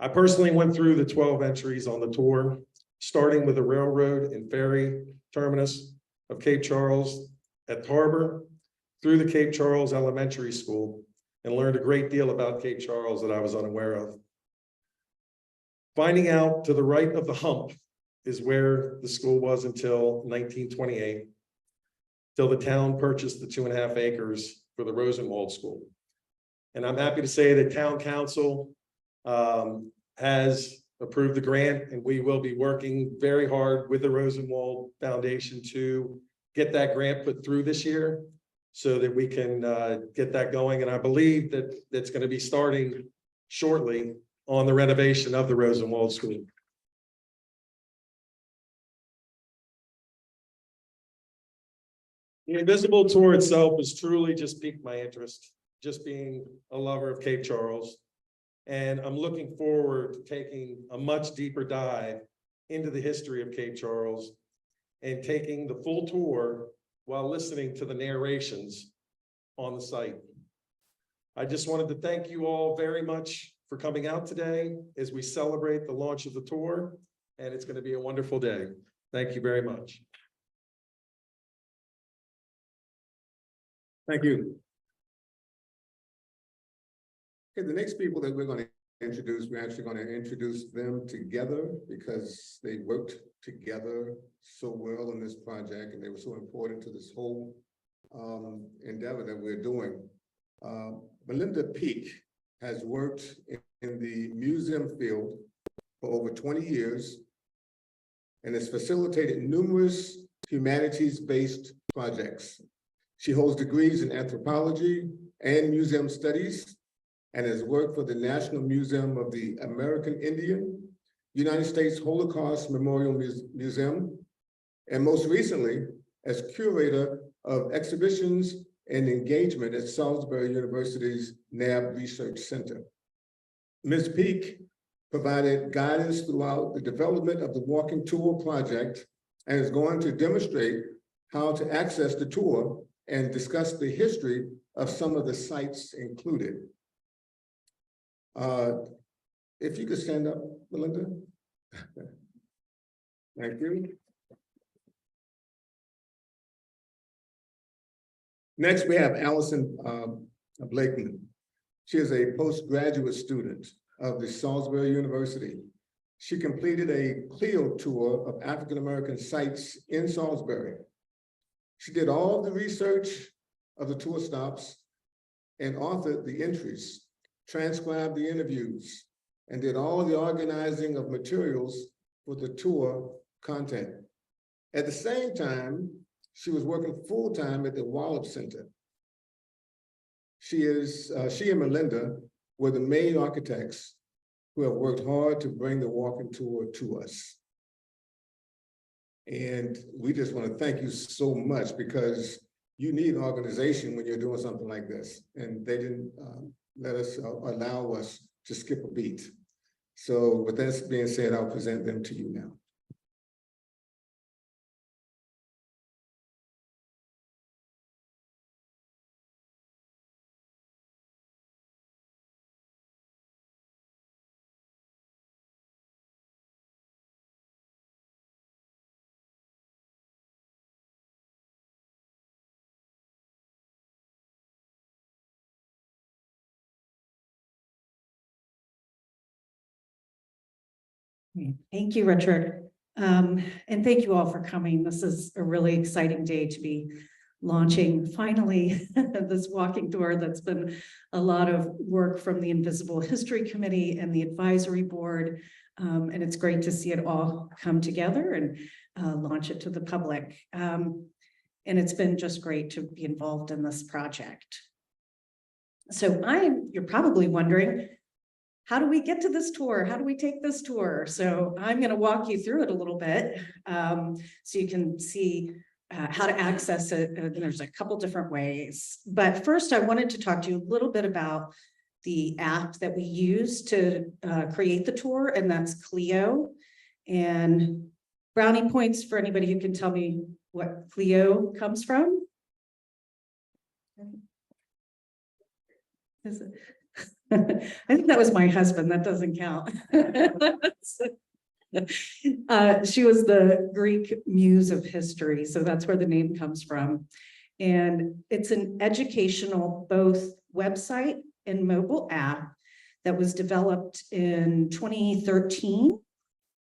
Speaker 7: I personally went through the 12 entries on the tour, starting with the railroad and ferry terminus of Cape Charles at Harbor through the Cape Charles Elementary School, and learned a great deal about Cape Charles that I was unaware of. Finding out to the right of the hump is where the school was until 1928, till the town purchased the 2.5 acres for the Rosenwald School. And I'm happy to say that town council has approved the grant, and we will be working very hard with the Rosenwald Foundation to get that grant put through this year so that we can get that going. And I believe that it's going to be starting shortly on the renovation of the Rosenwald School. The Invisible Tour itself has truly just piqued my interest, just being a lover of Cape Charles. And I'm looking forward to taking a much deeper dive into the history of Cape Charles and taking the full tour while listening to the narrations on the site. I just wanted to thank you all very much for coming out today as we celebrate the launch of the tour, and it's going to be a wonderful day. Thank you very much.
Speaker 1: Thank you. Okay, the next people that we're going to introduce, we're actually going to introduce them together because they worked together so well on this project, and they were so important to this whole endeavor that we're doing. Melinda Peak has worked in the museum field for over 20 years and has facilitated numerous humanities-based projects. She holds degrees in anthropology and museum studies and has worked for the National Museum of the American Indian, United States Holocaust Memorial Museum, and most recently as curator of exhibitions and engagement at Salisbury University's NAB Research Center. Ms. Peak provided guidance throughout the development of the Walking Tour project and is going to demonstrate how to access the tour and discuss the history of some of the sites included. If you could stand up, Melinda. Thank you. Next, we have Allison Blakeman. She is a postgraduate student of the Salisbury University. She completed a Clio tour of African-American sites in Salisbury. She did all the research of the tour stops and authored the entries, transcribed the interviews, and did all the organizing of materials for the tour content. At the same time, she was working full-time at the Wallop Center. She and Melinda were the main architects who have worked hard to bring the Walking Tour to us. And we just want to thank you so much because you need an organization when you're doing something like this. And they didn't allow us to skip a beat. So with that being said, I'll present them to you now.
Speaker 8: Thank you, Richard. And thank you all for coming. This is a really exciting day to be launching finally this walking tour. That's been a lot of work from the Invisible History Committee and the advisory board. And it's great to see it all come together and launch it to the public. And it's been just great to be involved in this project. So you're probably wondering, how do we get to this tour? How do we take this tour? So I'm going to walk you through it a little bit so you can see how to access it. There's a couple different ways. But first, I wanted to talk to you a little bit about the app that we use to create the tour, and that's Clio. And brownie points for anybody who can tell me what Clio comes from. Is it? I think that was my husband. That doesn't count. She was the Greek muse of history, so that's where the name comes from. And it's an educational both website and mobile app that was developed in 2013.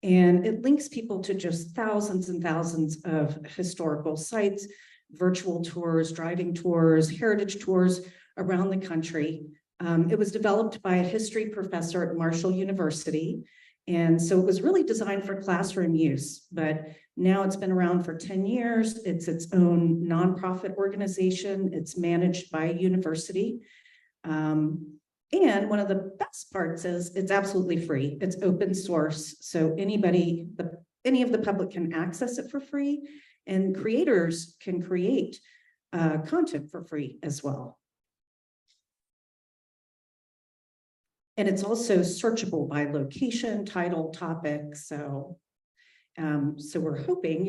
Speaker 8: And it links people to just thousands and thousands of historical sites, virtual tours, driving tours, heritage tours around the country. It was developed by a history professor at Marshall University. And so it was really designed for classroom use, but now it's been around for 10 years. It's its own nonprofit organization. It's managed by a university. And one of the best parts is it's absolutely free. It's open source. So any of the public can access it for free, and creators can create content for free as well. And it's also searchable by location, title, topic. So we're hoping,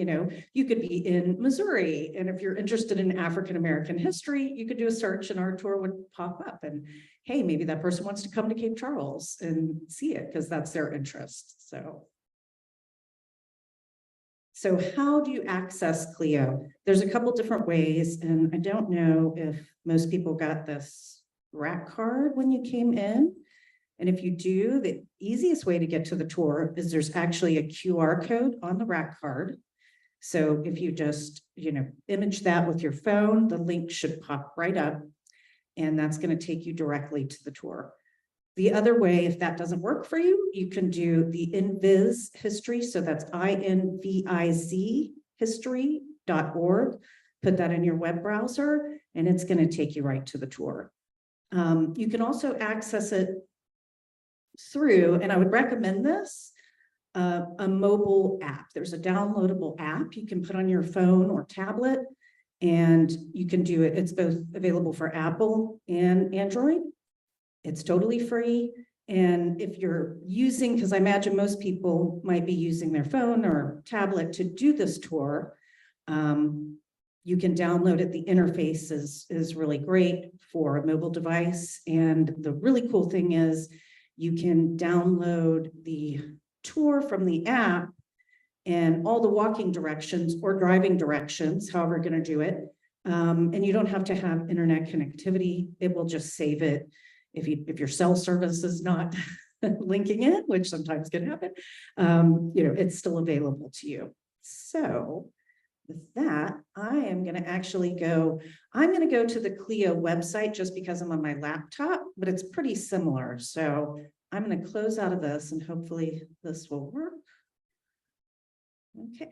Speaker 8: you could be in Missouri, and if you're interested in African-American history, you could do a search and our tour would pop up, and hey, maybe that person wants to come to Cape Charles and see it because that's their interest. So how do you access Clio? There's a couple different ways, and I don't know if most people got this rack card when you came in. And if you do, the easiest way to get to the tour is there's actually a QR code on the rack card. So if you just, image that with your phone, the link should pop right up, and that's going to take you directly to the tour. The other way, if that doesn't work for you, you can do the Inviz history. So that's INVIZ history.org. Put that in your web browser, and it's going to take you right to the tour. You can also access it through, and I would recommend this, a mobile app. There's a downloadable app you can put on your phone or tablet, and you can do it. It's both available for Apple and Android. It's totally free. And if you're using, because I imagine most people might be using their phone or tablet to do this tour, you can download it. The interface is really great for a mobile device. And the really cool thing is you can download the tour from the app and all the walking directions or driving directions, however you're going to do it. And you don't have to have internet connectivity. It will just save it. If your cell service is not linking it, which sometimes can happen, it's still available to you. So with that, I am going to actually I'm going to go to the Clio website just because I'm on my laptop, but it's pretty similar. So I'm going to close out of this and hopefully this will work. Okay.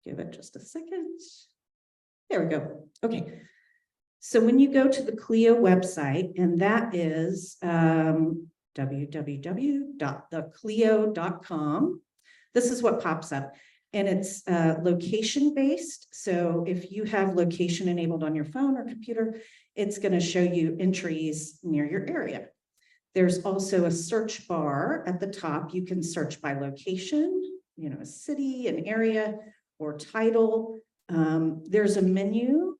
Speaker 8: Give it just a second. There we go. Okay. So when you go to the Clio website, and that is www.theclio.com, this is what pops up. And it's location based. So if you have location enabled on your phone or computer, it's going to show you entries near your area. There's also a search bar at the top. You can search by location, a city, an area, or title. There's a menu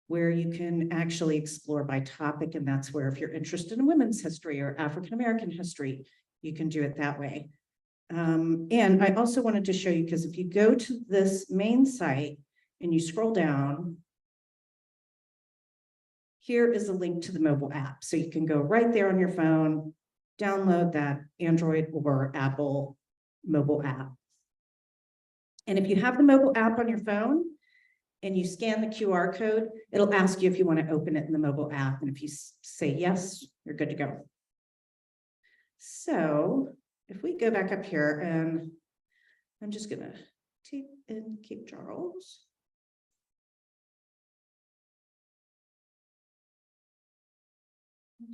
Speaker 8: where you can actually explore by topic. And that's where if you're interested in women's history or African-American history, you can do it that way. And I also wanted to show you, because if you go to this main site and you scroll down, here is a link to the mobile app. So you can go right there on your phone, download that Android or Apple mobile app. And if you have the mobile app on your phone and you scan the QR code, it'll ask you if you want to open it in the mobile app. And if you say yes, you're good to go. So if we go back up here and I'm just gonna type in Cape Charles.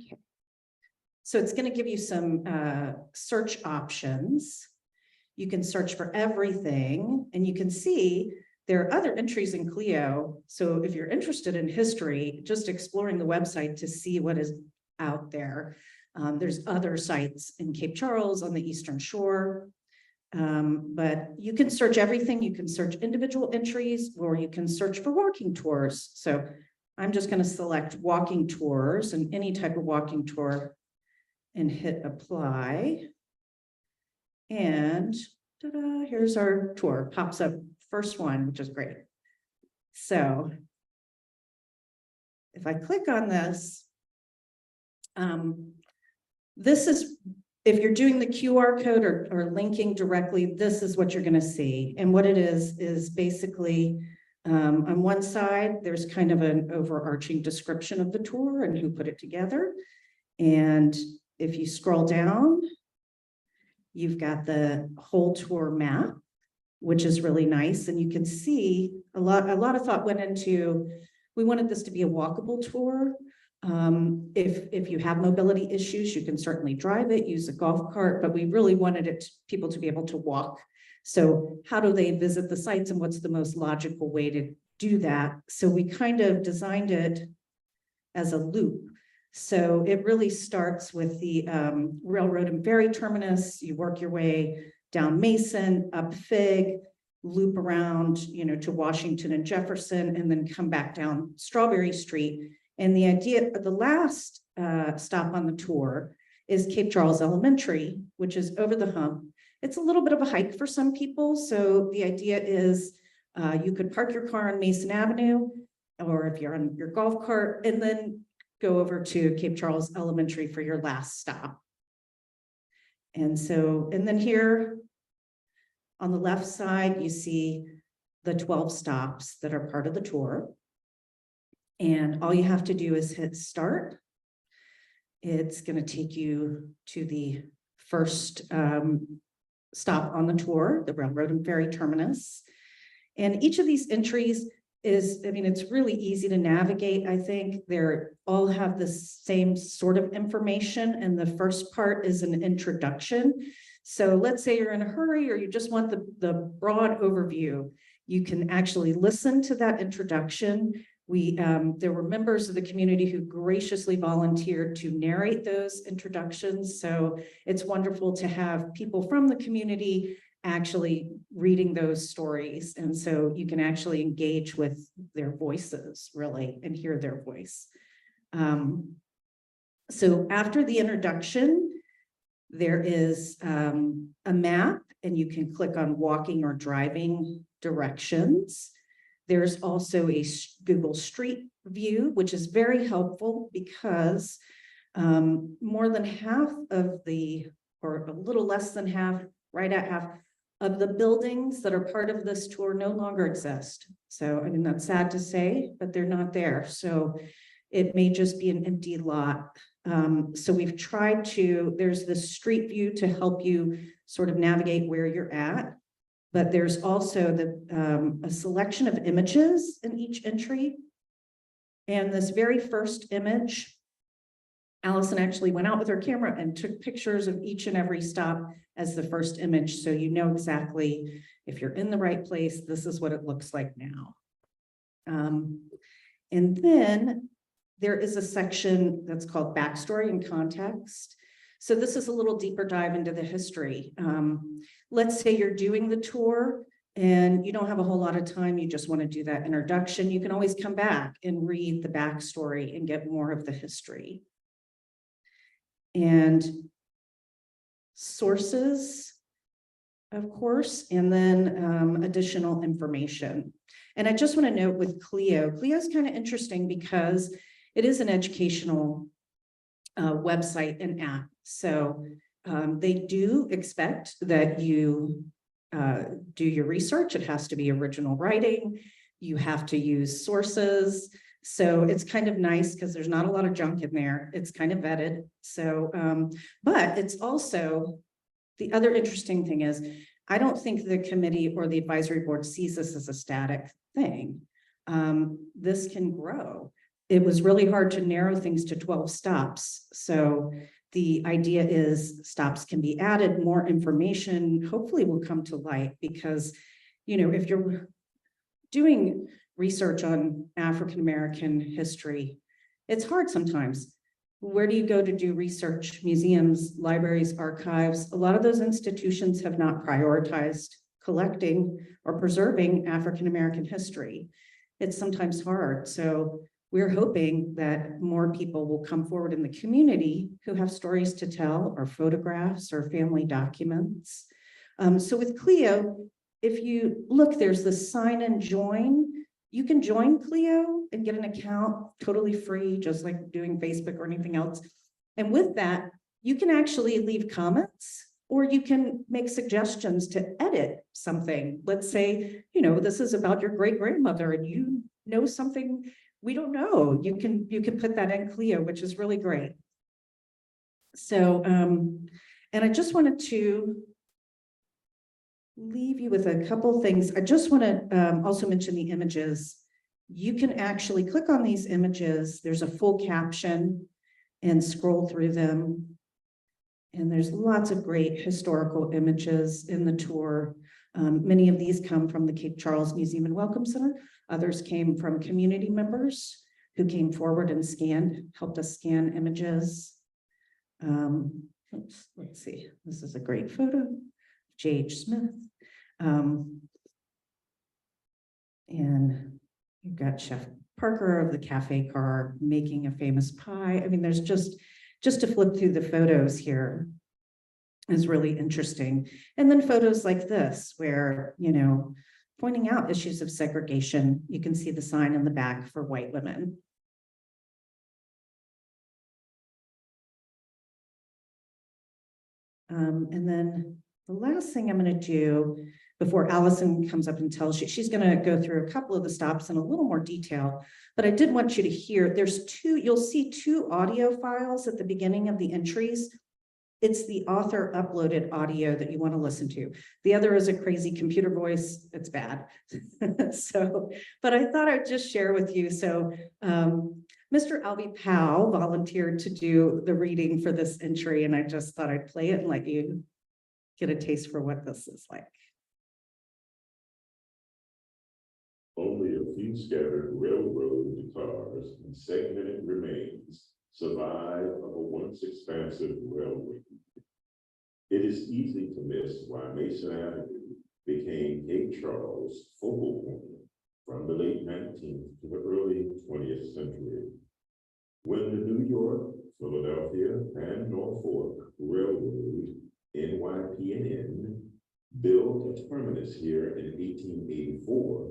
Speaker 8: Okay. So it's going to give you some search options. You can search for everything, and you can see there are other entries in Clio. So if you're interested in history, just exploring the website to see what is out there. There's other sites in Cape Charles on the Eastern Shore. But you can search everything. You can search individual entries, or you can search for walking tours. So I'm just going to select walking tours and any type of walking tour and hit apply. And ta-da, here's our tour. Pops up first one, which is great. So if I click on this, this is, if you're doing the QR code or linking directly, this is what you're going to see. And what it is basically on one side, there's kind of an overarching description of the tour and who put it together. And if you scroll down, you've got the whole tour map, which is really nice. And you can see a lot of thought went into, we wanted this to be a walkable tour. If you have mobility issues, you can certainly drive it, use a golf cart, but we really wanted people to be able to walk. So how do they visit the sites and what's the most logical way to do that? So we kind of designed it as a loop. So it really starts with the railroad and ferry terminus. You work your way down Mason, up Fig, loop around, to Washington and Jefferson, and then come back down Strawberry Street. And the idea, the last stop on the tour is Cape Charles Elementary, which is over the hump. It's a little bit of a hike for some people. So the idea is you could park your car on Mason Avenue, or if you're on your golf cart, and then go over to Cape Charles Elementary for your last stop. And then here on the left side, you see the 12 stops that are part of the tour. And all you have to do is hit start. It's going to take you to the first stop on the tour, the railroad and ferry terminus. And each of these entries is, it's really easy to navigate. I think they're all have the same sort of information. And the first part is an introduction. So let's say you're in a hurry or you just want the broad overview. You can actually listen to that introduction. There were members of the community who graciously volunteered to narrate those introductions. So it's wonderful to have people from the community actually reading those stories. And so you can actually engage with their voices really and hear their voice. So after the introduction, there is a map and you can click on walking or driving directions. There's also a Google Street View, which is very helpful because more than half of or a little less than half, right at half of the buildings that are part of this tour no longer exist. So, that's sad to say, but they're not there. So it may just be an empty lot. So we've tried there's the Street View to help you sort of navigate where you're at. But there's also a selection of images in each entry. And this very first image, Allison actually went out with her camera and took pictures of each and every stop as the first image. So you know exactly if you're in the right place, this is what it looks like now. And then there is a section that's called Backstory and Context. So this is a little deeper dive into the history. Let's say you're doing the tour and you don't have a whole lot of time. You just want to do that introduction. You can always come back and read the backstory and get more of the history. And sources, of course, and then additional information. And I just want to note with Clio is kind of interesting because it is an educational website and app. So they do expect that you do your research. It has to be original writing. You have to use sources. So it's kind of nice because there's not a lot of junk in there. It's kind of vetted. So, but it's also The other interesting thing is, I don't think the committee or the advisory board sees this as a static thing. This can grow. It was really hard to narrow things to 12 stops. So the idea is stops can be added, more information hopefully will come to light, because, you know, if you're doing research on African-American history, it's hard sometimes. Where do you go to do research? Museums, libraries, archives. A lot of those institutions have not prioritized collecting or preserving African-American history. It's sometimes hard. So we're hoping that more people will come forward in the community who have stories to tell, or photographs or family documents. So with Clio, if you look, there's the sign and join. You can join Clio and get an account totally free, just like doing Facebook or anything else. And with that, you can actually leave comments, or you can make suggestions to edit something. Let's say, you know, this is about your great grandmother and you know something we don't know. You can put that in Clio, which is really great. So, and I just wanted to leave you with a couple things. I just want to also mention the images. You can actually click on these images. There's a full caption and scroll through them. And there's lots of great historical images in the tour. Many of these come from the Cape Charles Museum and Welcome Center. Others came from community members who came forward and helped us scan images. Let's see, this is a great photo. J.H. Smith. And you've got Chef Parker of the Cafe Car making a famous pie. I mean, there's just to flip through the photos here is really interesting. And then photos like this, where, you know, pointing out issues of segregation. You can see the sign in the back for white women. And then the last thing I'm going to do before Allison comes up and tells you, she's going to go through a couple of the stops in a little more detail, but I did want you to hear, you'll see two audio files at the beginning of the entries. It's the author uploaded audio that you want to listen to. The other is a crazy computer voice. It's bad. So, but I thought I'd just share with you. So, Mr. Albie Powell volunteered to do the reading for this entry, and I just thought I'd play it and let you get a taste for what this is like.
Speaker 9: Only a few scattered railroad cars and segmented remains survive of a once expansive railway. It is easy to miss why Mason Avenue became Cape Charles' focal point from the late 19th to the early 20th century. When the New York, Philadelphia, and Norfolk Railroad, NYPN, built a terminus here in 1884,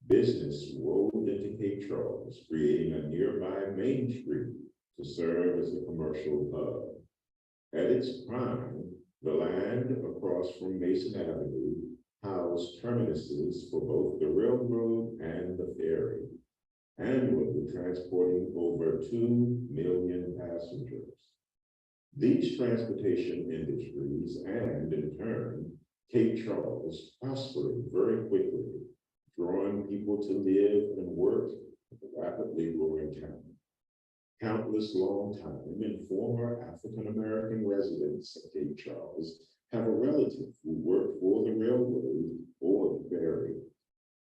Speaker 9: business rolled into Cape Charles, creating a nearby Main Street to serve as a commercial hub. At its prime, the land across from Mason Avenue housed terminuses for both the railroad and the ferry, annually transporting over 2 million passengers. These transportation industries and, in turn, Cape Charles prospered very quickly, drawing people to live and work in the rapidly growing town. Countless long-time and former African-American residents of Cape Charles have a relative who worked for the railroad or the ferry.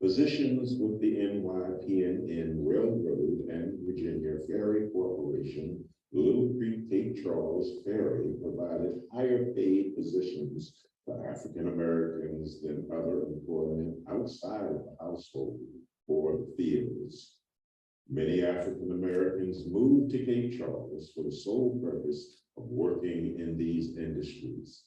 Speaker 9: Positions with the NYPN Railroad and Virginia Ferry Corporation, Little Creek Cape Charles Ferry provided higher paid positions for African Americans than other employment outside of the household or the fields. Many African Americans moved to Cape Charles for the sole purpose of working in these industries.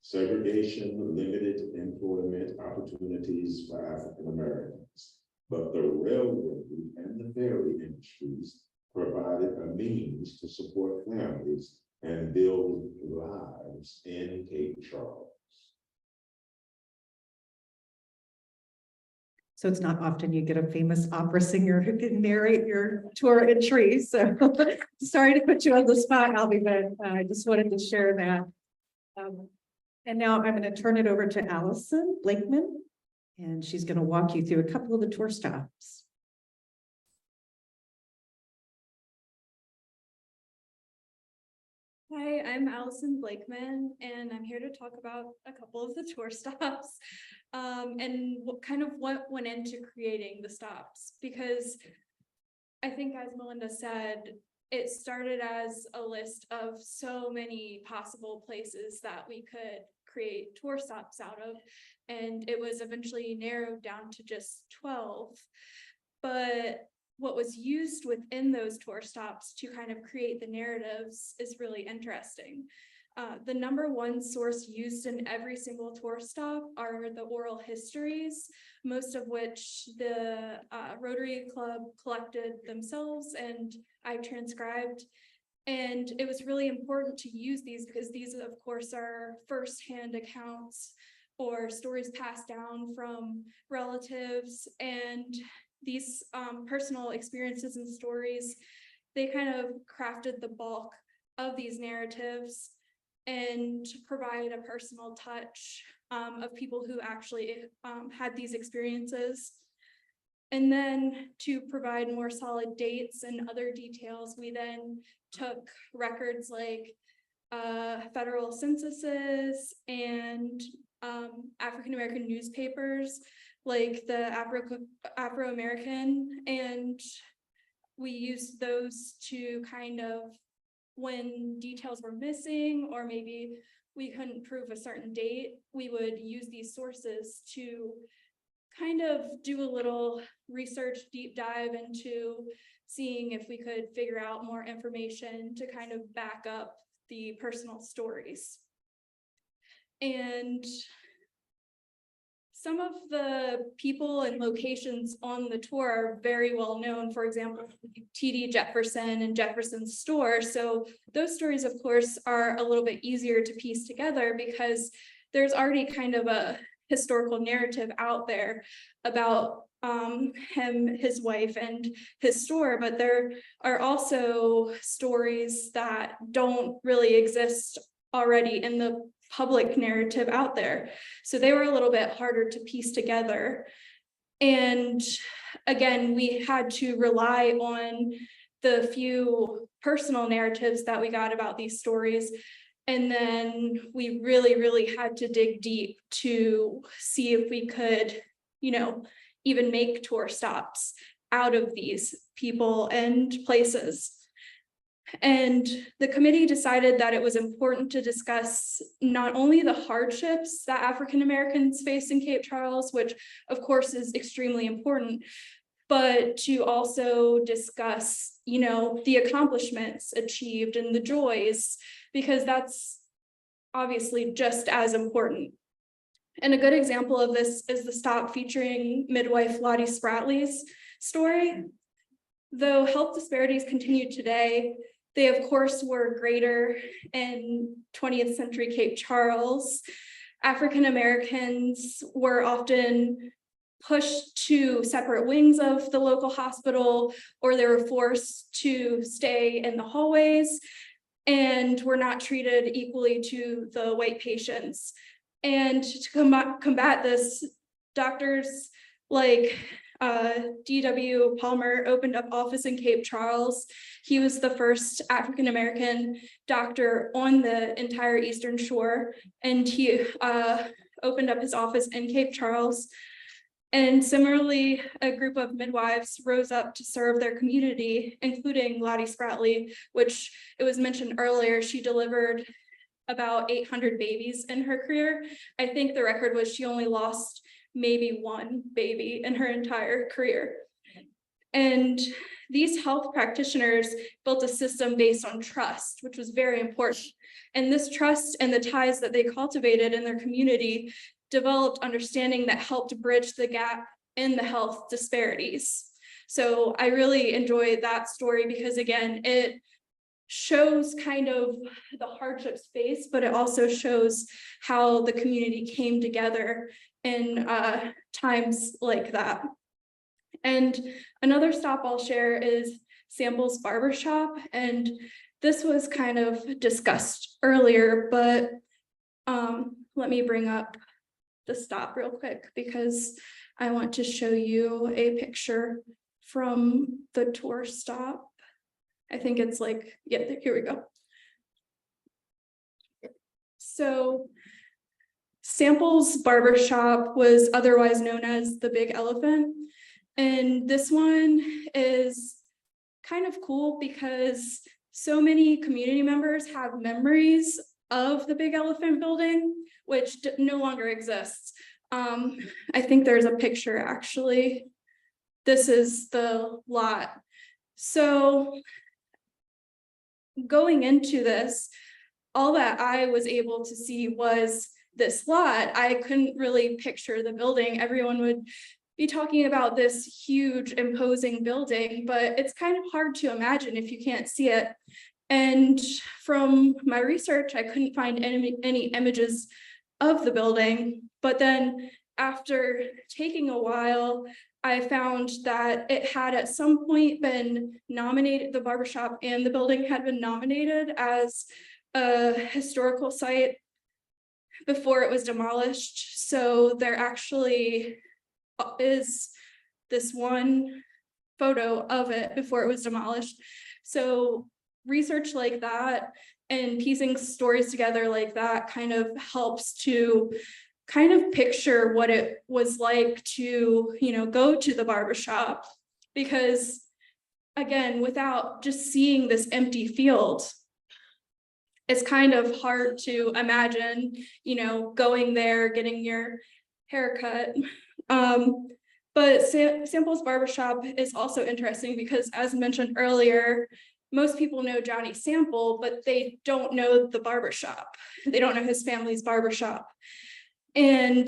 Speaker 9: Segregation limited employment opportunities for African Americans, but the railroad and the ferry industries provided a means to support families and build lives in Cape Charles.
Speaker 8: So it's not often you get a famous opera singer who can narrate your tour entry. So sorry to put you on the spot, Albie, but I just wanted to share that. And now I'm going to turn it over to Allison Blakeman, and she's going to walk you through a couple of the tour stops.
Speaker 10: Hi, I'm Allison Blakeman, and I'm here to talk about a couple of the tour stops and what went into creating the stops, because I think, as Melinda said, it started as a list of so many possible places that we could create tour stops out of, and it was eventually narrowed down to just 12. But what was used within those tour stops to kind of create the narratives is really interesting. The number one source used in every single tour stop are the oral histories, most of which the Rotary Club collected themselves and I transcribed. And it was really important to use these because these, of course, are firsthand accounts or stories passed down from relatives, and these personal experiences and stories, they kind of crafted the bulk of these narratives and provide a personal touch of people who actually had these experiences. And then to provide more solid dates and other details, we then took records like federal censuses and African-American newspapers like the Afro-American, and we used those to kind of, when details were missing or maybe we couldn't prove a certain date, we would use these sources to kind of do a little research deep dive into seeing if we could figure out more information to kind of back up the personal stories. And some of the people and locations on the tour are very well known. For example, T.D. Jefferson and Jefferson's store. So those stories, of course, are a little bit easier to piece together because there's already kind of a historical narrative out there about him, his wife, and his store. But there are also stories that don't really exist already in the public narrative out there. So they were a little bit harder to piece together. And again, we had to rely on the few personal narratives that we got about these stories. And then we really had to dig deep to see if we could, even make tour stops out of these people and places. And the committee decided that it was important to discuss not only the hardships that African Americans face in Cape Charles, which of course is extremely important, but to also discuss, the accomplishments achieved and the joys, because that's obviously just as important. And a good example of this is the stop featuring midwife Lottie Spratley's story. Though health disparities continue today, they of course were greater in 20th century Cape Charles. African Americans were often pushed to separate wings of the local hospital, or they were forced to stay in the hallways and were not treated equally to the white patients. And to combat this, doctors like D.W. Palmer opened up office in Cape Charles. He was the first African-American doctor on the entire Eastern Shore, and he opened up his office in Cape Charles. And similarly, a group of midwives rose up to serve their community, including Lottie Spratley, which it was mentioned earlier, she delivered about 800 babies in her career. I think the record was she only lost maybe one baby in her entire career. And these health practitioners built a system based on trust, which was very important. And this trust and the ties that they cultivated in their community developed understanding that helped bridge the gap in the health disparities. So I really enjoy that story because, again, it shows kind of the hardships faced, but it also shows how the community came together in times like that. And another stop I'll share is Samples Barbershop. And this was kind of discussed earlier, but Let me bring up the stop real quick because I want to show you a picture from the tour stop. I think it's like, yeah, here we go. So Samples Barbershop was otherwise known as the Big Elephant. And this one is kind of cool because so many community members have memories of the Big Elephant building, which no longer exists. I think there's a picture actually. This is the lot. So going into this, all that I was able to see was this lot. I couldn't really picture the building. Everyone would be talking about this huge imposing building, but it's kind of hard to imagine if you can't see it. And from my research, I couldn't find any images of the building. But then after taking a while, I found that it had at some point been nominated, the barbershop and the building had been nominated as a historical site before it was demolished. So there actually is this one photo of it before it was demolished. So research like that and piecing stories together like that kind of helps to kind of picture what it was like to, you know, go to the barbershop. Because again, without just seeing this empty field, it's kind of hard to imagine, you know, going there, getting your haircut. But Samples Barbershop is also interesting because, as mentioned earlier, most people know Johnny Sample, but they don't know the barbershop. They don't know his family's barbershop. And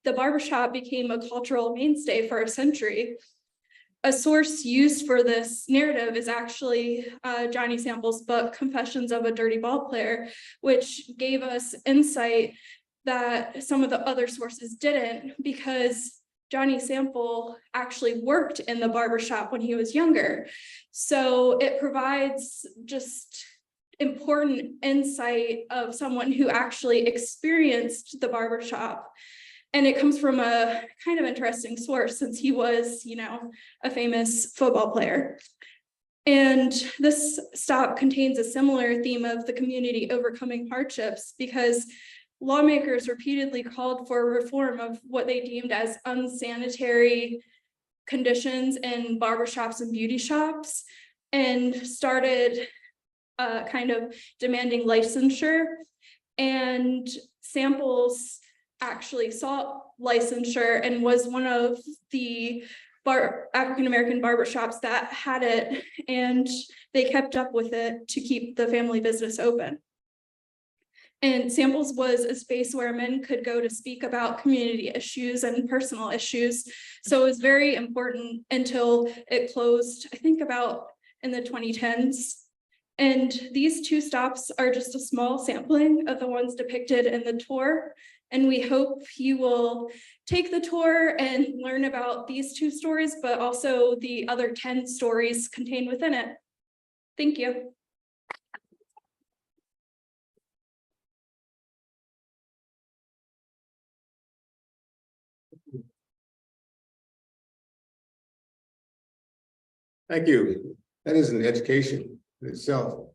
Speaker 10: the barbershop became a cultural mainstay for a century. A source used for this narrative is actually Johnny Sample's book, Confessions of a Dirty Ball Player, which gave us insight that some of the other sources didn't, because Johnny Sample actually worked in the barbershop when he was younger. So it provides just important insight of someone who actually experienced the barbershop. And it comes from a kind of interesting source since he was, you know, a famous football player. And this stop contains a similar theme of the community overcoming hardships, because lawmakers repeatedly called for reform of what they deemed as unsanitary conditions in barbershops and beauty shops, and started kind of demanding licensure. And Samples actually sought licensure and was one of the African-American barbershops that had it, and they kept up with it to keep the family business open. And Samples was a space where men could go to speak about community issues and personal issues. So it was very important until it closed, I think about in the 2010s. And these two stops are just a small sampling of the ones depicted in the tour. And we hope you will take the tour and learn about these two stories, but also the other 10 stories contained within it. Thank you.
Speaker 1: Thank you. That is an education in itself.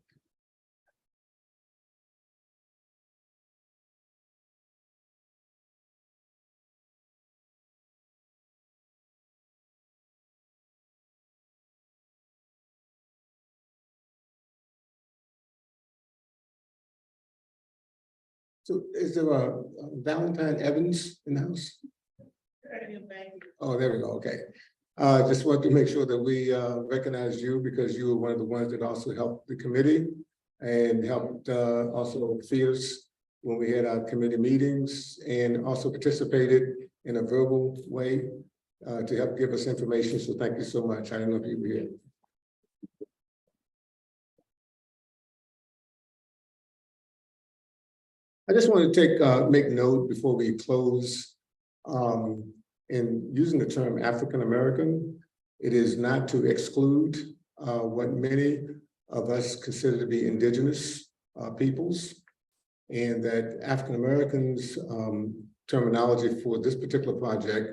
Speaker 1: So is there a Valentine Evans in the house? Oh, there we go. Okay. Just want to make sure that we recognize you, because you were one of the ones that also helped the committee and helped also feed us when we had our committee meetings, and also participated in a verbal way to help give us information. So thank you so much. I don't know if you were here. I just want to make note before we close. In using the term African-American, it is not to exclude what many of us consider to be indigenous peoples. and that African Americans terminology for this particular project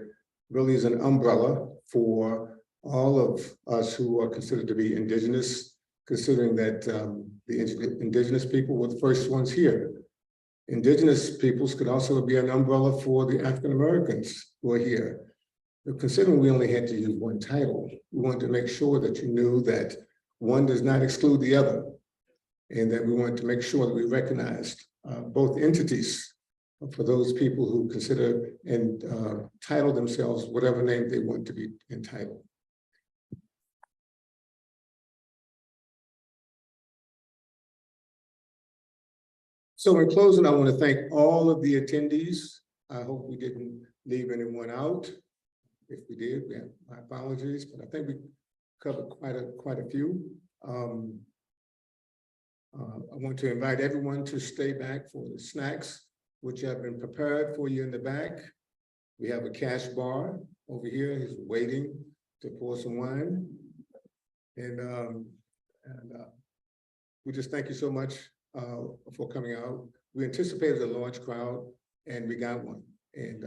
Speaker 1: really is an umbrella for all of us who are considered to be indigenous, considering that the indigenous people were the first ones here. Indigenous peoples could also be an umbrella for the African Americans who are here. But considering we only had to use one title, we wanted to make sure that you knew that one does not exclude the other, and that we wanted to make sure that we recognized both entities for those people who consider and title themselves whatever name they want to be entitled. So in closing, I want to thank all of the attendees. I hope we didn't leave anyone out. If we did, we have my apologies, but I think we covered quite a few. I want to invite everyone to stay back for the snacks, which have been prepared for you in the back. We have a cash bar over here. He's waiting to pour some wine. And we just thank you so much for coming out. We anticipated a large crowd, and we got one. And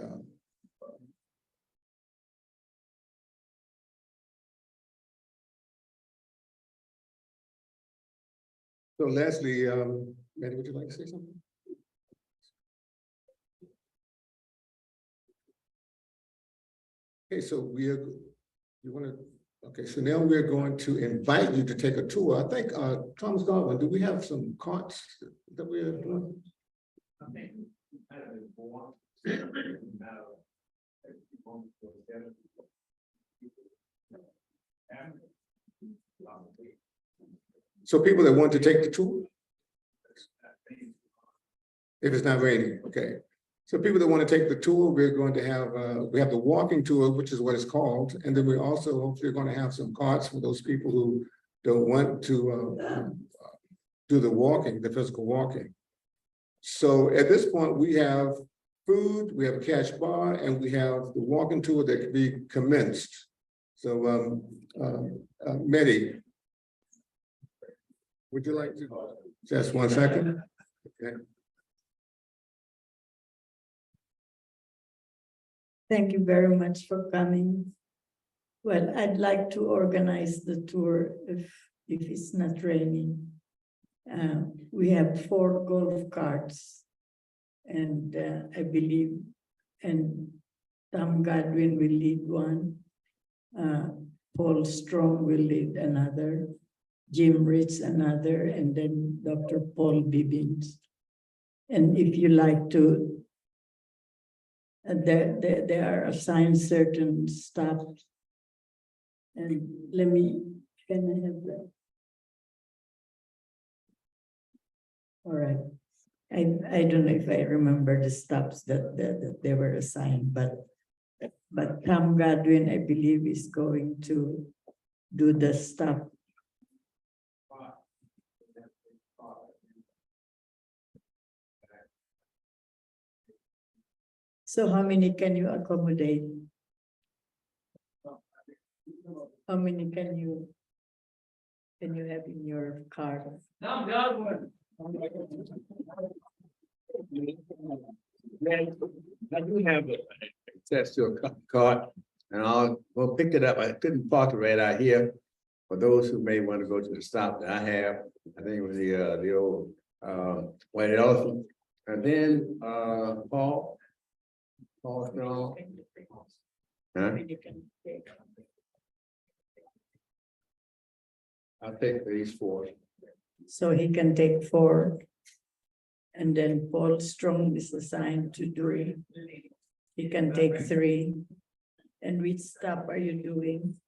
Speaker 1: so Leslie, Maddie, would you like to say something? Okay, so so now we're going to invite you to take a tour. I think, Thomas Godwin, do we have some carts that we're doing? So people that want to take the tour? If it's not raining, okay. So people that want to take the tour, we're going to have, we have the walking tour, which is what it's called. And then we're also hopefully going to have some carts for those people who don't want to do the walking, the physical walking. So at this point, we have food, we have a cash bar, and we have the walking tour that can be commenced. So Mehdi, would you like to, just 1 second? Okay.
Speaker 11: Thank you very much for coming. Well, I'd like to organize the tour if it's not raining. We have 4 golf carts, and I believe, and Tom Godwin will lead one. Paul Strong will lead another. Jim Ritz another, and then Dr. Paul Bibbins. And if you like to, there are assigned certain stops. And can I have that? All right. I don't know if I remember the stops that they were assigned, but Tom Godwin, I believe, is going to do the stop. So how many can you accommodate? How many can you have in your car?
Speaker 3: Now, Godwin.
Speaker 12: I do have access to a cart, and we'll pick it up. I couldn't park it right out here. For those who may want to go to the stop that I have, I think it was the old White Elephant. And then Paul Strong. Huh? I'll take these 4.
Speaker 11: So he can take 4. And then Paul Strong is assigned to do it. He can take 3. And which stop are you doing?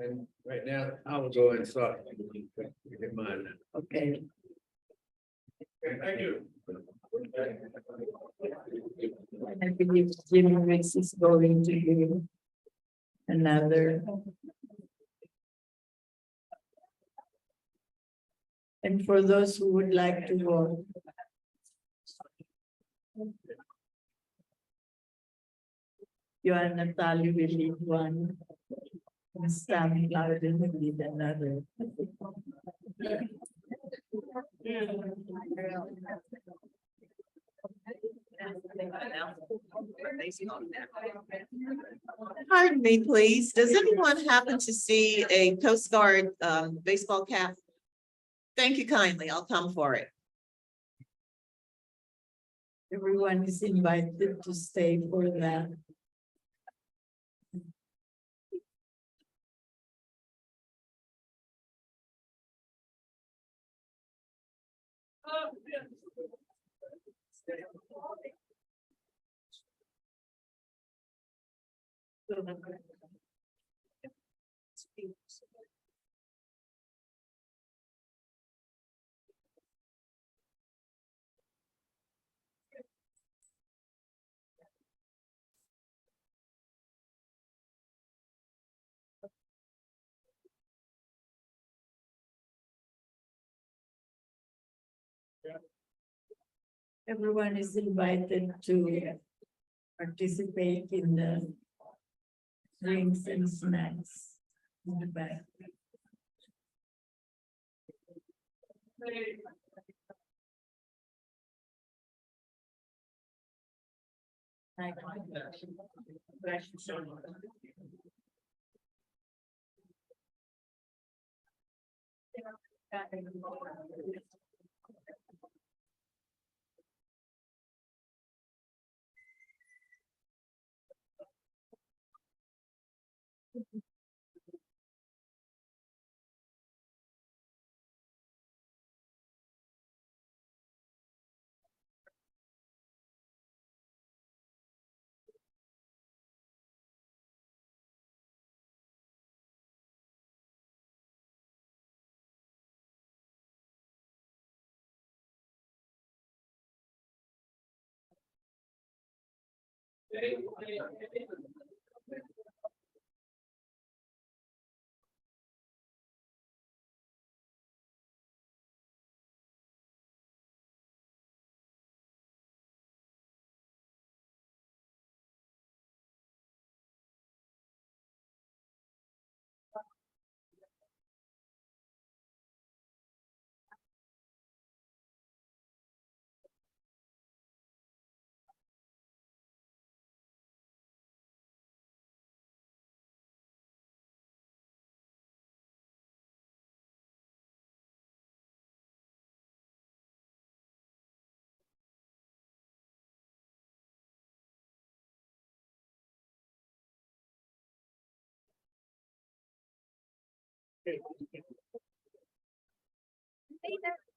Speaker 12: And right now, I will go and start. In mind.
Speaker 11: Okay.
Speaker 12: Thank you.
Speaker 11: I believe Jimmy Riggs is going to do another. And for those who would like to go, Joanne Natalie will lead one. And Stan Loudon will lead another.
Speaker 13: Pardon me, please. Does anyone happen to see a Coast Guard baseball cap? Thank you kindly. I'll come for it.
Speaker 11: Everyone is invited to stay for that. Everyone is invited to participate in the drinks and snacks in the back.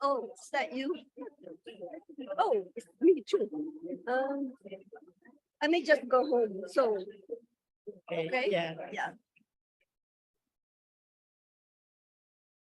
Speaker 14: Oh, is that you? Oh, it's me too. I may just go home, so. Okay,
Speaker 11: Yeah.
Speaker 14: yeah.